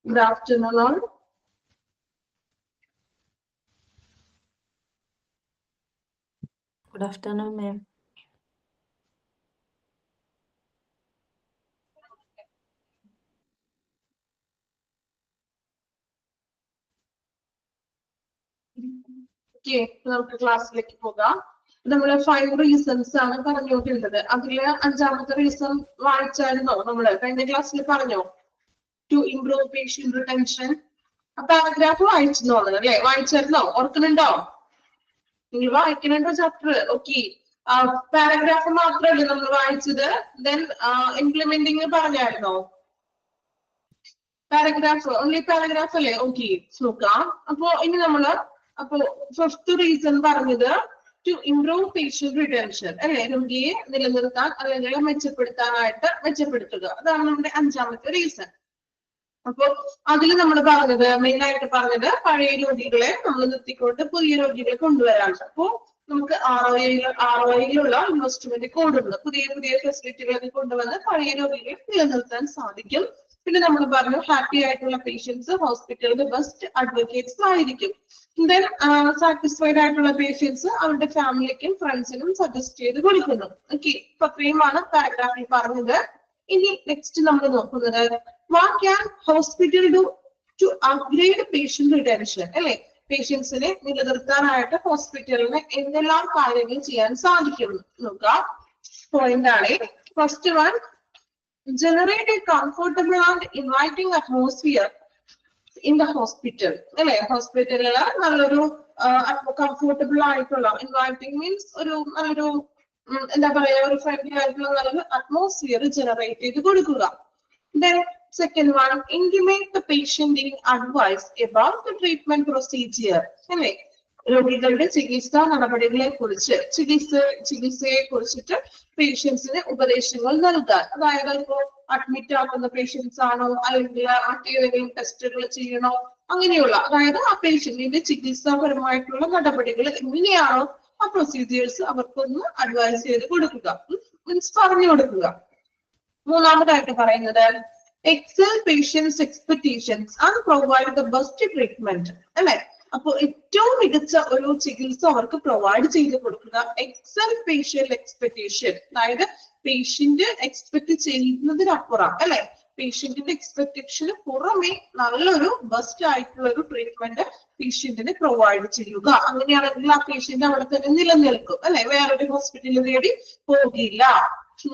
Good afternoon all. Good afternoon, ma'am. Okay, നമുക്ക് ക്ലാസ്സിലേക്ക് പോകാം. നമ്മള് 5 reasons ആണ് പറഞ്ഞുകൊണ്ടിരുന്നത്. അതില് 5ാമത്തെ റീസൺ വായിച്ചായിരുന്നോ? നമ്മള് കഴിഞ്ഞ ക്ലാസ്സിൽ പറഞ്ഞോ? To improve patient retention. ആ പാരഗ്രാഫ് വായിച്ചെന്നോളൂ അല്ലെ? വായിച്ചായിരുന്നോ? ഓർക്കുന്നുണ്ടോ? നിങ്ങൾ വായിക്കുന്നുണ്ടോ ചാപ്റ്റർ? ഓക്കെ, പാരഗ്രാഫ് മാത്രമല്ലേ നമ്മൾ വായിച്ചത്? ദെൻ ഇംപ്ലിമെന്റിങ് പറഞ്ഞായിരുന്നോ? പാരഗ്രാഫ്, ഓൺലി പാരഗ്രാഫ് അല്ലേ? ഓക്കെ, നോക്കാം. അപ്പോ ഇനി നമ്മള് ഫിഫ്ത് റീസൺ പറഞ്ഞത് ടു ഇംപ്രൂവ് പേഷ്യന്റ് റിട്ടൻഷൻ അല്ലെ? രോഗിയെ നിലനിർത്താൻ അല്ലെങ്കിൽ മെച്ചപ്പെടുത്തുക. അതാണ് നമ്മുടെ 5ാമത്തെ റീസൺ. അപ്പൊ അതിൽ നമ്മൾ പറഞ്ഞത് മെയിൻ ആയിട്ട് പറഞ്ഞത് പഴയ രോഗികളെ നമ്മൾ നിർത്തിക്കൊണ്ട് പുതിയ രോഗികളെ കൊണ്ടുവരാണ്. അപ്പോ നമുക്ക് ROIയിലുള്ള ഇൻവെസ്റ്റ്മെന്റ് കൂടുന്നു. പുതിയ ഫെസിലിറ്റികളൊക്കെ കൊണ്ടുവന്ന് പഴയ രോഗികളെ നിലനിർത്താൻ സാധിക്കും. പിന്നെ നമ്മൾ പറഞ്ഞു ഹാപ്പി ആയിട്ടുള്ള പേഷ്യൻസ് ഹോസ്പിറ്റലിന്റെ ബെസ്റ്റ് അഡ്വക്കേറ്റ്സ് ആയിരിക്കും. ദെൻ സാറ്റിസ്ഫൈഡ് ആയിട്ടുള്ള പേഷ്യൻസ് അവരുടെ ഫാമിലിക്കും ഫ്രണ്ട്സിനും സജസ്റ്റ് ചെയ്ത് കൊടുക്കുന്നു. ഓക്കെ, ഇപ്പൊ അത്രയുമാണ് പാരഗ്രാഫിൽ പറഞ്ഞത്. ഇനി നെക്സ്റ്റ് നമ്മൾ നോക്കുന്നത് what can hospital do to upgrade patient retention അല്ലെ? പേഷ്യൻസിനെ നിലനിർത്താനായിട്ട് ഹോസ്പിറ്റലിന് എന്തെല്ലാം കാര്യങ്ങൾ ചെയ്യാൻ സാധിക്കും നോക്കാം. പോയിന്റ് ആണ് first one, generate a comfortable and inviting atmosphere in the hospital അല്ലെ? ഹോസ്പിറ്റലില് നല്ലൊരു കംഫർട്ടബിൾ ആയിട്ടുള്ള, ഇൻവൈറ്റിംഗ് മീൻസ് ഒരു നല്ലൊരു എന്താ പറയാ, ഒരു ഫ്രണ്ട്ലി ആയിട്ടുള്ള നല്ലൊരു അറ്റ്മോസ്ഫിയർ ജനറേറ്റ് ചെയ്ത് കൊടുക്കുക. Then second one, intimate the patient in advice about the treatment procedure അല്ലെ? രോഗികളുടെ ചികിത്സാ നടപടികളെ കുറിച്ച് ചികിത്സയെ കുറിച്ചിട്ട് പേഷ്യൻസിന് ഉപദേശങ്ങൾ നൽകാൻ. അതായത് ഇപ്പോ അഡ്മിറ്റ് ആക്കുന്ന പേഷ്യൻസ് ആണോ അല്ലെങ്കിൽ മറ്റേതെങ്കിലും ടെസ്റ്റുകൾ ചെയ്യണോ അങ്ങനെയുള്ള, അതായത് ആ പേഷ്യന്റിന്റെ ചികിത്സാപരമായിട്ടുള്ള നടപടികൾ എങ്ങനെയാണോ ആ പ്രൊസീജിയേഴ്സ് അവർക്കൊന്ന് അഡ്വൈസ് ചെയ്ത് കൊടുക്കുക, മീൻസ് പറഞ്ഞു കൊടുക്കുക. മൂന്നാമതായിട്ട് പറയുന്നത് excel patients expectations and provide the best treatment അല്ലെ? അപ്പൊ ഏറ്റവും മികച്ച ഒരു ചികിത്സ അവർക്ക് പ്രൊവൈഡ് ചെയ്ത് കൊടുക്കുക. എക്സൽ പേഷ്യന്റ് എക്സ്പെക്ടേഷൻ, അതായത് പേഷ്യന്റ് എക്സ്പെക്ട് ചെയ്യുന്നതിനപ്പുറം അല്ലെ? പേഷ്യന്റിന്റെ എക്സ്പെക്ടേഷന് പുറമെ നല്ലൊരു ബെസ്റ്റ് ആയിട്ടുള്ള ഒരു ട്രീറ്റ്മെന്റ് പേഷ്യന്റിന് പ്രൊവൈഡ് ചെയ്യുക. അങ്ങനെയാണെങ്കിൽ ആ പേഷ്യന്റ് അവിടെ തന്നെ നിലനിൽക്കും അല്ലെ? വേറൊരു ഹോസ്പിറ്റലിൽ തേടി പോകില്ല.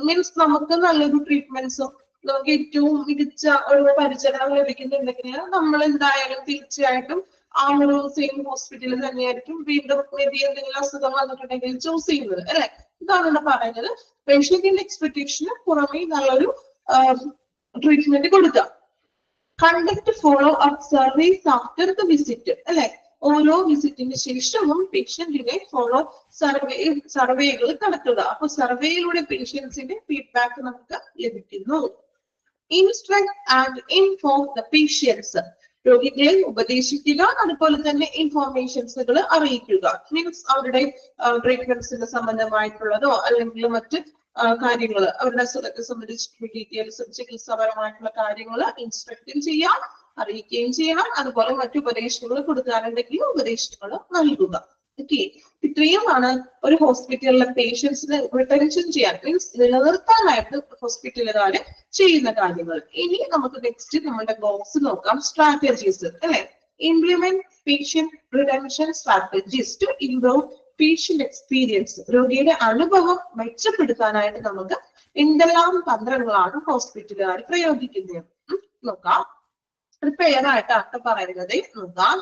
മീൻസ് നമുക്ക് നല്ലൊരു ട്രീറ്റ്മെന്റ്സും നമുക്ക് ഏറ്റവും മികച്ച ഒരു പരിചരണം ലഭിക്കുന്നുണ്ടെങ്കിൽ നമ്മൾ എന്തായാലും തീർച്ചയായിട്ടും ആ ഒരു സെയിം ഹോസ്പിറ്റലിൽ തന്നെയായിരിക്കും വീണ്ടും എന്തെങ്കിലും അസുഖം വന്നിട്ടുണ്ടെങ്കിൽ ചൂസ് ചെയ്യുന്നത് അല്ലെ? ഇതാണ് ഇവിടെ പറയുന്നത്. പേഷ്യന്റിന്റെ എക്സ്പെക്ടേഷന് പുറമെ നല്ലൊരു ട്രീറ്റ്മെന്റ് കൊടുക്കുക. Conduct follow up service after the visit അല്ലെ? ഓരോ വിസിറ്റിന് ശേഷവും പേഷ്യന്റിനെ സർവേകൾ നടത്തുക. അപ്പൊ സർവേയിലൂടെ പേഷ്യൻസിന്റെ ഫീഡ്ബാക്ക് നമുക്ക് ലഭിക്കുന്നു. Instruct and inform the patients, രോഗികളെ ഉപദേശിക്കുക, അതുപോലെ തന്നെ ഇൻഫോർമേഷൻസുകൾ അറിയിക്കുക. മീൻസ് അവരുടെ ട്രീറ്റ്മെന്റ്സിന് സംബന്ധമായിട്ടുള്ളതോ അല്ലെങ്കിൽ മറ്റ് കാര്യങ്ങൾ, അവരുടെ അസുഖത്തെ സംബന്ധിച്ചിട്ടുള്ള ഡീറ്റെയിൽസും ചികിത്സാപരമായിട്ടുള്ള കാര്യങ്ങൾ ഇൻസ്ട്രക്റ്റും ചെയ്യാം, അറിയിക്കുകയും ചെയ്യണം. അതുപോലെ മറ്റു ഉപദേശങ്ങൾ കൊടുക്കാനുണ്ടെങ്കിൽ ഉപദേശങ്ങൾ നൽകുക. ഓക്കെ, ഇത്രയുമാണ് ഒരു ഹോസ്പിറ്റലിലെ പേഷ്യൻസിനെ റിട്ടൻഷൻ ചെയ്യാൻ, മീൻസ് നിലനിർത്താനായിട്ട് ഹോസ്പിറ്റലുകാര് ചെയ്യുന്ന കാര്യങ്ങൾ. ഇനി നമുക്ക് നെക്സ്റ്റ് നമ്മുടെ ബോക്സ് നോക്കാം. സ്ട്രാറ്റജീസ് അല്ലെ? Implement patient retention strategies to improve patient experience. രോഗിയുടെ അനുഭവം മെച്ചപ്പെടുത്താനായിട്ട് നമുക്ക് എന്തെല്ലാം തന്ത്രങ്ങളാണ് ഹോസ്പിറ്റലുകാർ പ്രയോഗിക്കുന്നത് നോക്കാം. പ്രിപ്പയർ ആയിട്ടാണ് പറയുന്നത് നോക്കാം.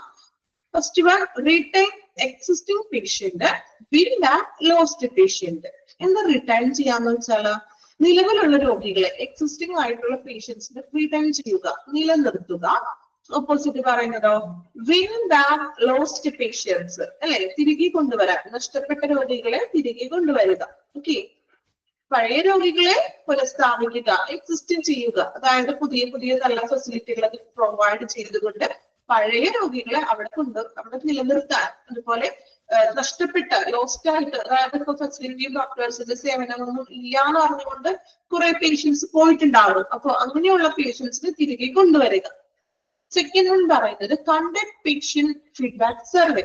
First one, retain existing patient, build ആ ലോസ്റ്റ് പേഷ്യന്റ്. എന്താ റിട്ടൈൻ ചെയ്യാന്ന് വെച്ചാല് നിലവിലുള്ള രോഗികളെ, എക്സിസ്റ്റിംഗ് ആയിട്ടുള്ള പേഷ്യൻസിനെ റിട്ടൈൻ ചെയ്യുക, നിലനിർത്തുക. ഓപ്പോസിറ്റ് പറയുന്നതോ വിൻ ബാക്ക് ലോസ്റ്റ് പേഷ്യൻസ് അല്ലെ? തിരികെ കൊണ്ടുവരാൻ, നഷ്ടപ്പെട്ട രോഗികളെ തിരികെ കൊണ്ടുവരിക. ഓക്കെ, പഴയ രോഗികളെ പുനഃസ്ഥാപിക്കുക, എക്സിസ്റ്റ് ചെയ്യുക, അതായത് പുതിയ നല്ല ഫെസിലിറ്റികളൊക്കെ പ്രൊവൈഡ് ചെയ്തുകൊണ്ട് പഴയ രോഗികളെ അവിടെ നിലനിർത്താൻ, അതുപോലെ നഷ്ടപ്പെട്ട ലോസ്റ്റ് ആയിട്ട്, അതായത് ഇപ്പൊ ഫെസിലിറ്റി ഡോക്ടേഴ്സിന്റെ സേവനങ്ങളൊന്നും ഇല്ല എന്ന് പറഞ്ഞുകൊണ്ട് കുറെ പേഷ്യൻസ് പോയിട്ടുണ്ടാവും. അപ്പൊ അങ്ങനെയുള്ള പേഷ്യൻസിന് തിരികെ കൊണ്ടുവരിക. സെക്കൻഡ് വൺ പറയുന്നത് കണ്ടക്ട് പേഷ്യന്റ് ഫീഡ്ബാക്ക് സർവേ.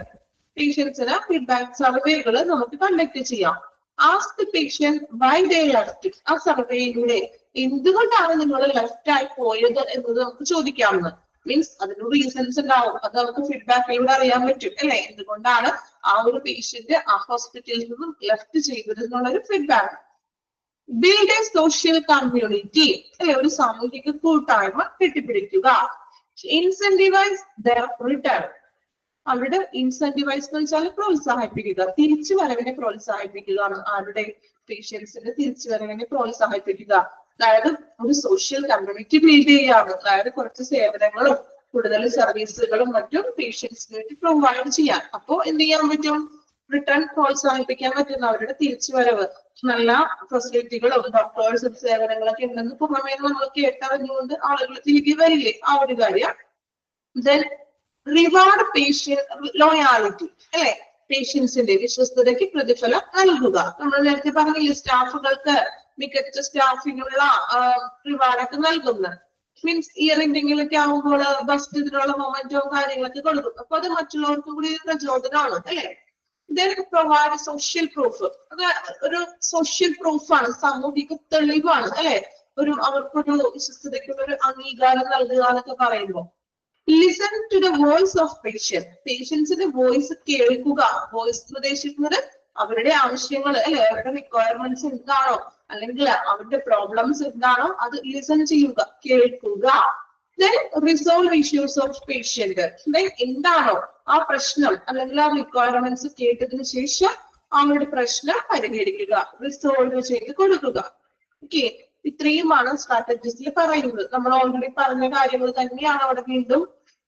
പേഷ്യൻസിന് ഫീഡ്ബാക്ക് സർവേകൾ നമുക്ക് കണ്ടക്ട് ചെയ്യാം. Ask the patient why they left. ആ സർവേയിലൂടെ എന്തുകൊണ്ടാണ് നിങ്ങൾ ലെഫ്റ്റ് ആയി പോയത് എന്നത് നമുക്ക് ചോദിക്കാവുന്നത്. മീൻസ് അതിന് റീസൺസ് ഉണ്ടാവും, അത് നമുക്ക് ഫീഡ്ബാക്കിലൂടെ അറിയാൻ പറ്റും അല്ലെ, എന്തുകൊണ്ടാണ് ആ ഒരു പേഷ്യന്റ് ആ ഹോസ്പിറ്റലിൽ നിന്നും ലെഫ്റ്റ് ചെയ്തത് എന്നുള്ളൊരു feedback. Build A social community അല്ലെ, ഒരു സാമൂഹിക കൂട്ടായ്മ കെട്ടിപ്പിടിക്കുക. ഇൻസെന്റിവൈസ് ദർ റിട്ടേൺ. അവരുടെ ഇൻസെന്റിവൈസ് എന്ന് വെച്ചാൽ പ്രോത്സാഹിപ്പിക്കുക, തിരിച്ചു വരവിനെ പ്രോത്സാഹിപ്പിക്കുക, ആരുടെ പേഷ്യൻസിന്റെ തിരിച്ചു വരവിനെ പ്രോത്സാഹിപ്പിക്കുക. അതായത് ഒരു സോഷ്യൽ കമ്മ്യൂണിറ്റി ബിൽഡ് ചെയ്യുകയാണ്. അതായത് കുറച്ച് സേവനങ്ങളും കൂടുതൽ സർവീസുകളും മറ്റും പേഷ്യൻസിന് വേണ്ടി പ്രൊവൈഡ് ചെയ്യാൻ. അപ്പോ എന്ത് ചെയ്യാൻ പറ്റും? റിട്ടേൺ പ്രോത്സാഹിപ്പിക്കാൻ പറ്റുന്ന അവരുടെ തിരിച്ചു വരവ്, നല്ല ഫെസിലിറ്റികളും ഡോക്ടേഴ്സും സേവനങ്ങളൊക്കെ ഉണ്ടെന്ന് പുറമേ നമ്മൾ കേട്ടറിഞ്ഞുകൊണ്ട് ആളുകൾ തിരികെ വരില്ലേ, ആ ഒരു കാര്യം. ദെൻ റിവാർഡ് പേഷ്യന്റ് ലോയാലിറ്റി അല്ലെ, പേഷ്യൻസിന്റെ വിശ്വസ്തതയ്ക്ക് പ്രതിഫലം നൽകുക. നമ്മൾ നേരത്തെ പറഞ്ഞില്ലേ, സ്റ്റാഫുകൾക്ക് മികച്ച സ്റ്റാഫിനുള്ള റിവാർഡൊക്കെ നൽകുന്നത്. മീൻസ് ഇയർ എന്തെങ്കിലുമൊക്കെ ആകുമ്പോൾ ബസ്റ്റ് ഇതിനുള്ള മൊമെന്റോ കാര്യങ്ങളൊക്കെ കൊടുക്കും. അപ്പൊ അത് മറ്റുള്ളവർക്കും കൂടി പ്രചോദനമാണ് അല്ലെ. Then provide social proof. അത് ഒരു സോഷ്യൽ പ്രൂഫാണ്, സാമൂഹിക തെളിവാണ് അല്ലെ, ഒരു അവർക്കൊരു വിശ്വസ്തതയ്ക്കുള്ള ഒരു അംഗീകാരം നൽകുക എന്നൊക്കെ പറയുമ്പോൾ. Listen to the voice of patient. പേഷ്യൻസിന്റെ വോയിസ് കേൾക്കുക. വോയിസ് ഉദ്ദേശിക്കുന്നത് അവരുടെ ആവശ്യങ്ങൾ അല്ലെ, അവരുടെ റിക്വയർമെന്റ്സ് എന്താണോ അല്ലെങ്കിൽ അവരുടെ പ്രോബ്ലംസ് എന്താണോ അത് ലിസൺ ചെയ്യുക, കേൾക്കുക. Then resolve issues of patient. Then എന്താണോ ആ പ്രശ്നം അല്ലെങ്കിൽ ആ റിക്വയർമെന്റ്സ് കേട്ടതിന് ശേഷം അവരുടെ പ്രശ്നം പരിഹരിക്കുക, റിസോൾവ് ചെയ്ത് കൊടുക്കുക. ഓക്കെ, ഇത്രയുമാണ് സ്ട്രാറ്റജിസിൽ പറയുന്നത്. നമ്മൾ ഓൾറെഡി പറഞ്ഞ കാര്യങ്ങൾ തന്നെയാണ് അവിടെ വീണ്ടും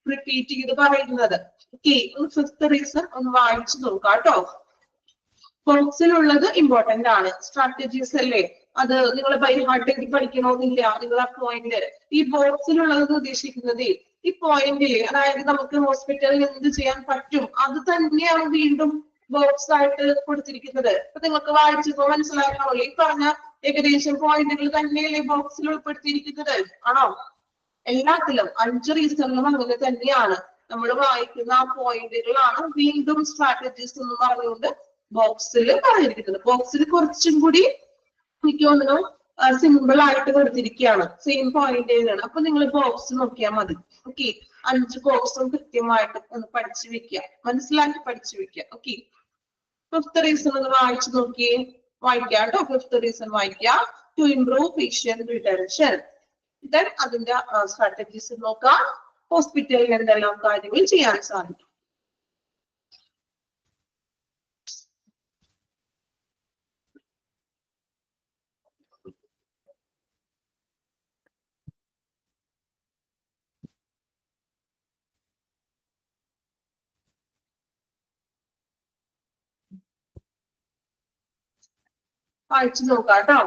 റിപ്പീറ്റ് ചെയ്ത് പറയുന്നത്. ഓക്കെ, ഫിഫ്ത്ത് റീസൺ ഒന്ന് വായിച്ചു നോക്കാം കേട്ടോ. ബോക്സിലുള്ളത് ഇമ്പോർട്ടന്റ് ആണ്. സ്ട്രാറ്റജീസ് അല്ലേ, അത് നിങ്ങൾ ബൈ ഹാർട്ട് എഴുതി പഠിക്കണമെന്നില്ല. നിങ്ങൾ ആ പോയിന്റ്, ഈ ബോക്സിലുള്ളത് ഉദ്ദേശിക്കുന്നത് ഈ പോയിന്റില്, അതായത് നമുക്ക് ഹോസ്പിറ്റലിൽ എന്ത് ചെയ്യാൻ പറ്റും അത് തന്നെയാണ് വീണ്ടും ബോക്സ് ആയിട്ട് കൊടുത്തിരിക്കുന്നത്. അപ്പൊ നിങ്ങൾക്ക് വായിച്ചപ്പോ മനസ്സിലാക്കണമല്ലോ, ഈ പറഞ്ഞ ഏകദേശം പോയിന്റുകൾ തന്നെയല്ലേ ബോക്സിൽ ഉൾപ്പെടുത്തിയിരിക്കുന്നത്. ആണോ? എല്ലാത്തിലും 5 റീസണിലും അങ്ങനെ തന്നെയാണ്. നമ്മൾ വായിക്കുന്ന ആ പോയിന്റുകളാണ് വീണ്ടും സ്ട്രാറ്റജീസ് എന്ന് പറഞ്ഞുകൊണ്ട് ബോക്സിൽ പറഞ്ഞിരിക്കുന്നത്. ബോക്സിൽ കുറച്ചും കൂടി എനിക്ക് തോന്നുന്നു സിമ്പിൾ ആയിട്ട് കൊടുത്തിരിക്കുകയാണ്. സെയിം പോയിന്റ് ആണ്. അപ്പൊ നിങ്ങൾ ബോക്സ് നോക്കിയാൽ മതി. ഓക്കെ, 5 ബോക്സും കൃത്യമായിട്ട് ഒന്ന് പഠിച്ചു വെക്കുക, മനസ്സിലാക്കി പഠിച്ചു വെക്കുക. ഓക്കെ, ഫിഫ്ത്ത് റീസൺ ഒന്ന് വായിച്ചു നോക്കിയേ, വായിക്കാം കേട്ടോ. ഫിഫ്ത്ത് റീസൺ വായിക്കാം. To improve patient retention. Then അതിന്റെ സ്ട്രാറ്റജീസ് നോക്കാം. ഹോസ്പിറ്റലിൽ എന്തെല്ലാം കാര്യങ്ങൾ ചെയ്യാൻ സാധിക്കും. വായിച്ചു നോക്കാം കേട്ടോ.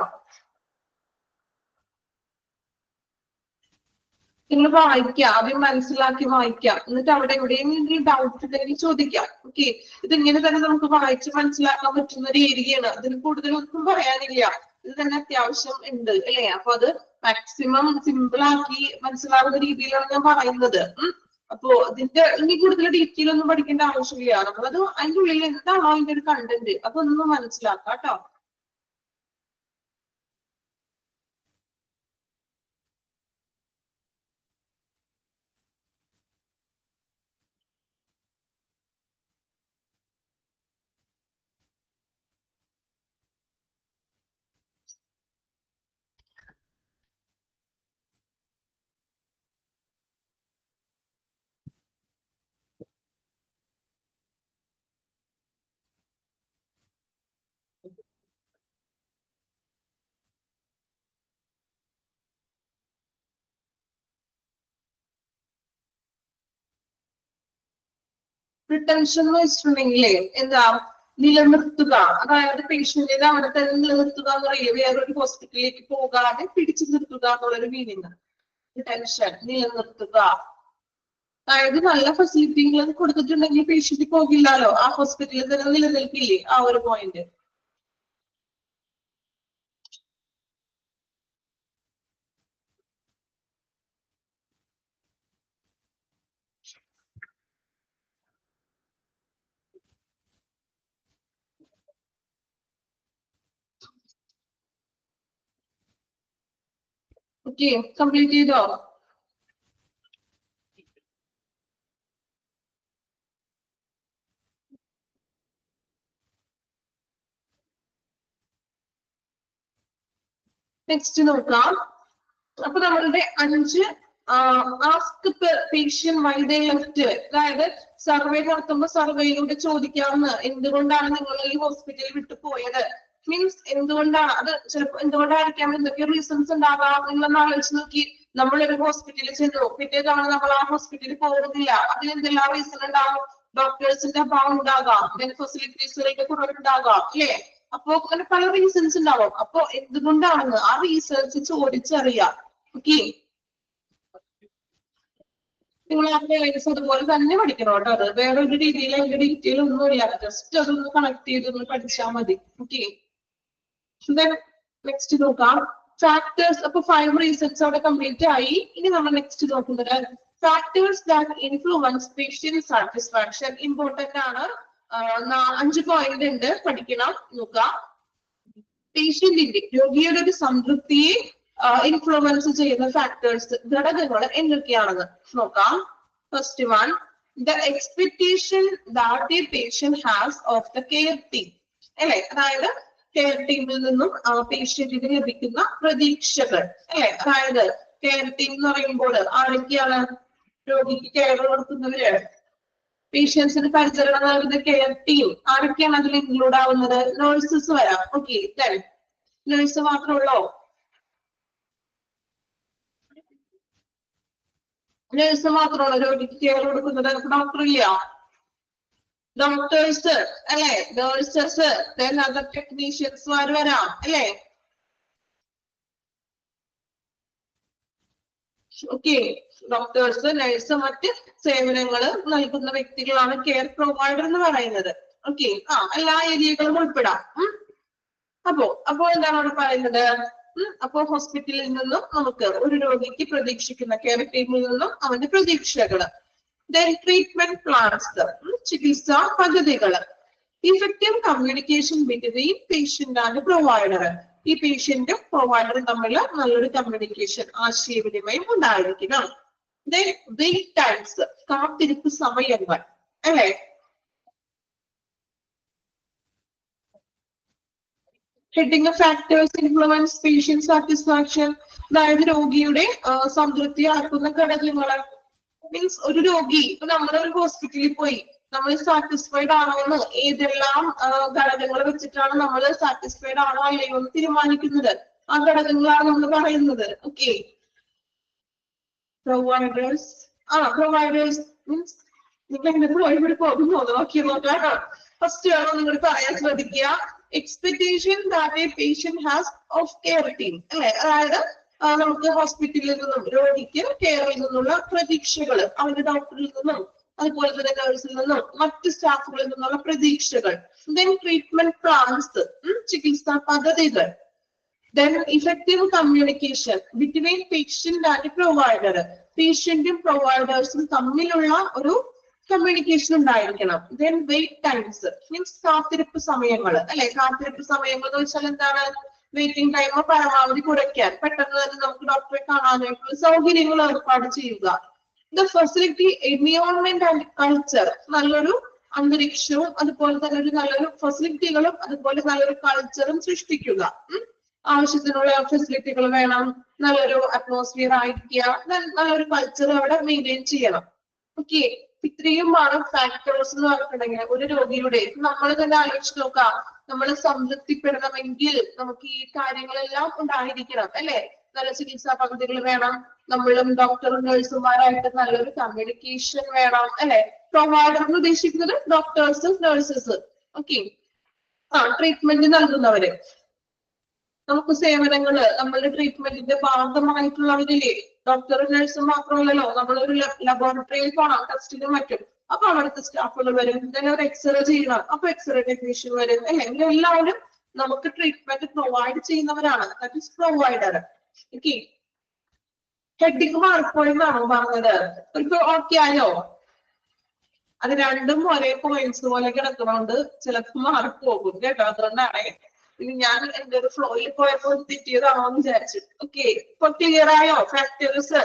നിങ്ങൾ വായിക്കുക, ആദ്യം മനസ്സിലാക്കി വായിക്കാം, എന്നിട്ട് അവിടെ എവിടെയെങ്കിലും ഡൗട്ട് ഉണ്ടെങ്കിൽ ചോദിക്കാം. ഓക്കെ, ഇതിങ്ങനെ തന്നെ നമുക്ക് വായിച്ച് മനസ്സിലാക്കാൻ പറ്റുന്ന ഒരു ഏരിയയാണ്. അതിൽ കൂടുതലൊന്നും പറയാനില്ല. ഇത് തന്നെ അത്യാവശ്യം ഉണ്ട് അല്ലേ. അപ്പൊ അത് മാക്സിമം സിമ്പിൾ ആക്കി മനസ്സിലാവുന്ന രീതിയിലാണ് ഞാൻ പറയുന്നത്. അപ്പോ ഇതിന്റെ ഇനി കൂടുതൽ ഡീറ്റെയിൽ ഒന്നും പഠിക്കേണ്ട ആവശ്യമില്ല. നമ്മളത് അതിന്റെ ഉള്ളിൽ എന്താണോ അതിന്റെ ഒരു കണ്ടന്റ് അതൊന്നും മനസ്സിലാക്കാം കേട്ടോ. റിട്ടൻഷൻ എന്ന് വെച്ചിട്ടുണ്ടെങ്കിലേ എന്താ, നിലനിർത്തുക. അതായത് പേഷ്യന്റിനെ അവിടെ തന്നെ നിലനിർത്തുക എന്ന് പറയില്ലേ, വേറൊരു ഹോസ്പിറ്റലിലേക്ക് പോകാതെ പിടിച്ചു നിർത്തുക എന്നുള്ളൊരു മീനിങ്. റിട്ടൻഷൻ, നിലനിർത്തുക. അതായത് നല്ല ഫെസിലിറ്റികൾ കൊടുത്തിട്ടുണ്ടെങ്കിൽ പേഷ്യന്റ് പോകില്ലല്ലോ, ആ ഹോസ്പിറ്റലിൽ തന്നെ നിലനിൽക്കില്ലേ ആ ഒരു പോയിന്റ്. ഓക്കെ, കംപ്ലീറ്റ് ചെയ്തോ? നെക്സ്റ്റ് നോക്കാം. അപ്പൊ നമ്മളുടെ 5 ask patient why they left, അതായത് സർവേ നടത്തുമ്പോൾ സർവേയിലൂടെ ചോദിക്കാവുന്ന എന്തുകൊണ്ടാണ് നിങ്ങൾ ഈ ഹോസ്പിറ്റലിൽ വിട്ടു പോയത്, മീൻസ് എന്തുകൊണ്ടാണ് അത്, ചിലപ്പോൾ എന്തുകൊണ്ടായിരിക്കാം, എന്തൊക്കെ റീസൺസ് ഉണ്ടാകാം നിങ്ങളൊന്ന് ആലോചിച്ച് നോക്കി. നമ്മളൊരു ഹോസ്പിറ്റലിൽ ചെന്നു, പിറ്റേ തവണ നമ്മൾ ആ ഹോസ്പിറ്റലിൽ പോകുന്നില്ല, അതിന് എന്തെല്ലാം റീസൺ ഉണ്ടാകും? ഡോക്ടേഴ്സിന്റെ അഭാവം ഉണ്ടാകാം, ഫെസിലിറ്റീസുകളുടെ കുറവുണ്ടാകാം, അല്ലേ? അപ്പോ അങ്ങനെ പല റീസൺസ് ഉണ്ടാവും. അപ്പൊ എന്തുകൊണ്ടാണെന്ന് ആ റീസൺസ് ചോദിച്ചറിയാം. ഓക്കെ, നിങ്ങൾ ആ പേരൻസ് അതുപോലെ തന്നെ പഠിക്കണം കേട്ടോ. അത് വേറെ ഒരു രീതിയിൽ അതിന്റെ ഡീറ്റെയിൽ ഒന്നുമില്ല, ജസ്റ്റ് അതൊന്ന് കണക്ട് ചെയ്തൊന്ന് പഠിച്ചാൽ മതി. ഓക്കെ, നെക്സ്റ്റ് നോക്കാം. ഫാക്ടേഴ്സ്, അപ്പൊ 5 റീസൺസ് അവിടെ കംപ്ലീറ്റ് ആയി. ഇനി നമ്മൾ നെക്സ്റ്റ് നോക്കുന്നത് factors that influence patient satisfaction. Important ആണ്, 5 പോയിന്റ് ഉണ്ട്, പഠിക്കണം. നോക്കാം, പേഷ്യന്റിന്റെ, രോഗിയുടെ ഒരു സംതൃപ്തിയെ ഇൻഫ്ലുവൻസ് ചെയ്യുന്ന ഫാക്ടേഴ്സ്, ഘടകങ്ങൾ എന്തൊക്കെയാണെന്ന് നോക്കാം. First one, the expectation that A patient has of the care team, അല്ലെ? അതായത് കെയർ ടീമിൽ നിന്നും പേഷ്യന്റിന് ലഭിക്കുന്ന പ്രതീക്ഷകൾ, അല്ലെ? അതായത് കെയർ ടീം എന്ന് പറയുമ്പോൾ ആരൊക്കെയാണ്? രോഗിക്ക് കെയർ കൊടുക്കുന്നവര്, പേഷ്യൻസിന് പരിചരണം നൽകുന്ന കെയർ ടീം, ആരൊക്കെയാണ് അതിൽ ഇൻക്ലൂഡ് ആവുന്നത്? നഴ്സസ് വരാം. Okay, nurse മാത്രമുള്ളോ? നഴ്സ് മാത്രമുള്ള രോഗിക്ക് കെയർ കൊടുക്കുന്നത്? ഡോക്ടർ ഇല്ല, ഡോക്ടേഴ്സ് അല്ലെ? നഴ്സസ്, അതർ ടെക്നീഷ്യൻസ്മാർ വരാം, അല്ലെ? ഓക്കെ, ഡോക്ടേഴ്സ്, നഴ്സ്, മറ്റ് സേവനങ്ങൾ നൽകുന്ന വ്യക്തികളാണ് കെയർ പ്രൊവൈഡർ എന്ന് പറയുന്നത്. ഓക്കെ, എല്ലാ ഏരിയകളും ഉൾപ്പെടാം. അപ്പോ എന്താണ് അവിടെ പറയുന്നത്? അപ്പോ ഹോസ്പിറ്റലിൽ നിന്നും നമുക്ക് ഒരു രോഗിക്ക് പ്രതീക്ഷിക്കുന്ന, കെയർ ടീമിൽ നിന്നും അവന്റെ പ്രതീക്ഷകള്. ട്രീറ്റ്മെന്റ് പ്ലാൻസ്, ചികിത്സാ പദ്ധതികൾ. Effective communication between patient and provider. ഈ പേഷ്യന്റും പ്രൊവൈഡറും തമ്മിൽ നല്ലൊരു കമ്മ്യൂണിക്കേഷൻ, ആശയവിനിമയം ഉണ്ടായിരിക്കണം. വെയിറ്റ് ടൈംസ്, കാത്തിരിപ്പ് സമയങ്ങൾ, അല്ലെ? Heading factors influence patient satisfaction, അതായത് രോഗിയുടെ സംതൃപ്തി ആക്കുന്ന ഘടകങ്ങൾ. മീൻസ് ഒരു രോഗി, ഇപ്പൊ നമ്മുടെ ഒരു ഹോസ്പിറ്റലിൽ പോയി നമ്മൾ സാറ്റിസ്ഫൈഡ് ആണോ എന്ന്, ഏതെല്ലാം ഘടകങ്ങൾ വെച്ചിട്ടാണ് നമ്മൾ സാറ്റിസ്ഫൈഡ് ആണോ അല്ലയോ എന്ന് തീരുമാനിക്കുന്നത്? ആ ഘടകങ്ങളാണ് നമ്മൾ പറയുന്നത്. ഓക്കെ, പ്രൊവൈഡേഴ്സ്, പ്രൊവൈഡേഴ്സ് മീൻസ് നിങ്ങൾ എങ്ങനെ പോയി പോകുന്നു നോക്കി നോക്കാം. ഫസ്റ്റ് വേണം നിങ്ങൾ പറയാൻ ശ്രദ്ധിക്കുക, expectation that A patient has of care team, അല്ലെ? അതായത് നമുക്ക് ഹോസ്പിറ്റലിൽ നിന്നും രോഗിക്ക് കെയറിൽ നിന്നുള്ള പ്രതീക്ഷകൾ, അവന്റെ ഡോക്ടറിൽ നിന്നും അതുപോലെ തന്നെ നഴ്സിൽ നിന്നും മറ്റ് സ്റ്റാഫുകളിൽ നിന്നുള്ള പ്രതീക്ഷകൾ. ട്രീറ്റ്മെന്റ് പ്ലാൻസ്, ചികിത്സാ പദ്ധതികൾ. Effective communication between patient and provider, പേഷ്യന്റും പ്രൊവൈഡേഴ്സും തമ്മിലുള്ള ഒരു കമ്മ്യൂണിക്കേഷൻ ഉണ്ടായിരിക്കണം. വെയിറ്റ് ടൈംസ് മീൻസ് കാത്തിരിപ്പ് സമയങ്ങൾ, അല്ലെ? കാത്തിരിപ്പ് സമയങ്ങൾ എന്ന് വെച്ചാൽ എന്താണ്? വെയിറ്റിംഗ് ടൈം പരമാവധി കുറയ്ക്കാൻ, പെട്ടെന്ന് തന്നെ നമുക്ക് ഡോക്ടറെ കാണാനായിട്ടുള്ള സൗകര്യങ്ങൾ ഏർപ്പാട് ചെയ്യുക. The facility environment and culture, നല്ലൊരു അന്തരീക്ഷവും അതുപോലെ തന്നെ ഒരു നല്ലൊരു ഫെസിലിറ്റികളും അതുപോലെ നല്ലൊരു കൾച്ചറും സൃഷ്ടിക്കുക. ആവശ്യത്തിനുള്ള ഫെസിലിറ്റികൾ വേണം, നല്ലൊരു അറ്റ്മോസ്ഫിയർ ആയിരിക്കുക, നല്ലൊരു കൾച്ചർ അവിടെ മെയിൻറ്റെയിൻ ചെയ്യണം. ഓക്കെ, ഇത്രയുമാണ് ഫാക്ടേഴ്സ് എന്ന് പറഞ്ഞിട്ടുണ്ടെങ്കിൽ ഒരു രോഗിയുടെ, നമ്മൾ തന്നെ ആലോചിച്ച് നോക്കാം, നമ്മൾ സംതൃപ്തിപ്പെടണമെങ്കിൽ നമുക്ക് ഈ കാര്യങ്ങളെല്ലാം ഉണ്ടായിരിക്കണം, അല്ലെ? നല്ല ചികിത്സാ പദ്ധതികൾ വേണം, നമ്മളും ഡോക്ടറും നഴ്സുമാരായിട്ട് നല്ലൊരു കമ്മ്യൂണിക്കേഷൻ വേണം, അല്ലെ? പ്രൊവൈഡർ എന്ന് ഉദ്ദേശിക്കുന്നത് ഡോക്ടേഴ്സ്, നഴ്സസ്. ഓക്കെ, ട്രീറ്റ്മെന്റ് നൽകുന്നവര്, നമുക്ക് സേവനങ്ങള്, നമ്മളുടെ ട്രീറ്റ്മെന്റിന്റെ ഭാഗമായിട്ടുള്ളവരില്ലേ ഡോക്ടറും നഴ്സും മാത്രമല്ലല്ലോ, നമ്മളൊരു ലബോറട്ടറിയിൽ പോകണം ടെസ്റ്റിനും മറ്റും. അപ്പൊ അവിടുത്തെ സ്റ്റാഫുകൾ വരും. ഒരു എക്സ്റേ ചെയ്യണം, അപ്പൊ എക്സ്റേ ടെക്നീഷ്യൻ വരും. അല്ലെങ്കിൽ എല്ലാവരും നമുക്ക് ട്രീറ്റ്മെന്റ് പ്രൊവൈഡ് ചെയ്യുന്നവരാണ്. That is provider. Okay, heading മാറിപ്പോയെന്നാണോ പറഞ്ഞത്? ഇപ്പൊ ഓക്കെ ആയോ? അത് രണ്ടും ഒരേ പോയിന്റ്സ് പോലെ കിടക്കുന്നതുകൊണ്ട് ചിലപ്പോൾ മാറിപ്പോകും കേട്ടോ. അതുകൊണ്ടാണ് ഇനി ഞാൻ എന്റെ ഒരു ഫ്ലോയിൽ പോയപ്പോൾ തെറ്റിയതാണോ എന്ന് വിചാരിച്ചു. ഓക്കെ, ഇപ്പൊ ക്ലിയർ ആയോ ഫാക്ടേഴ്സ്?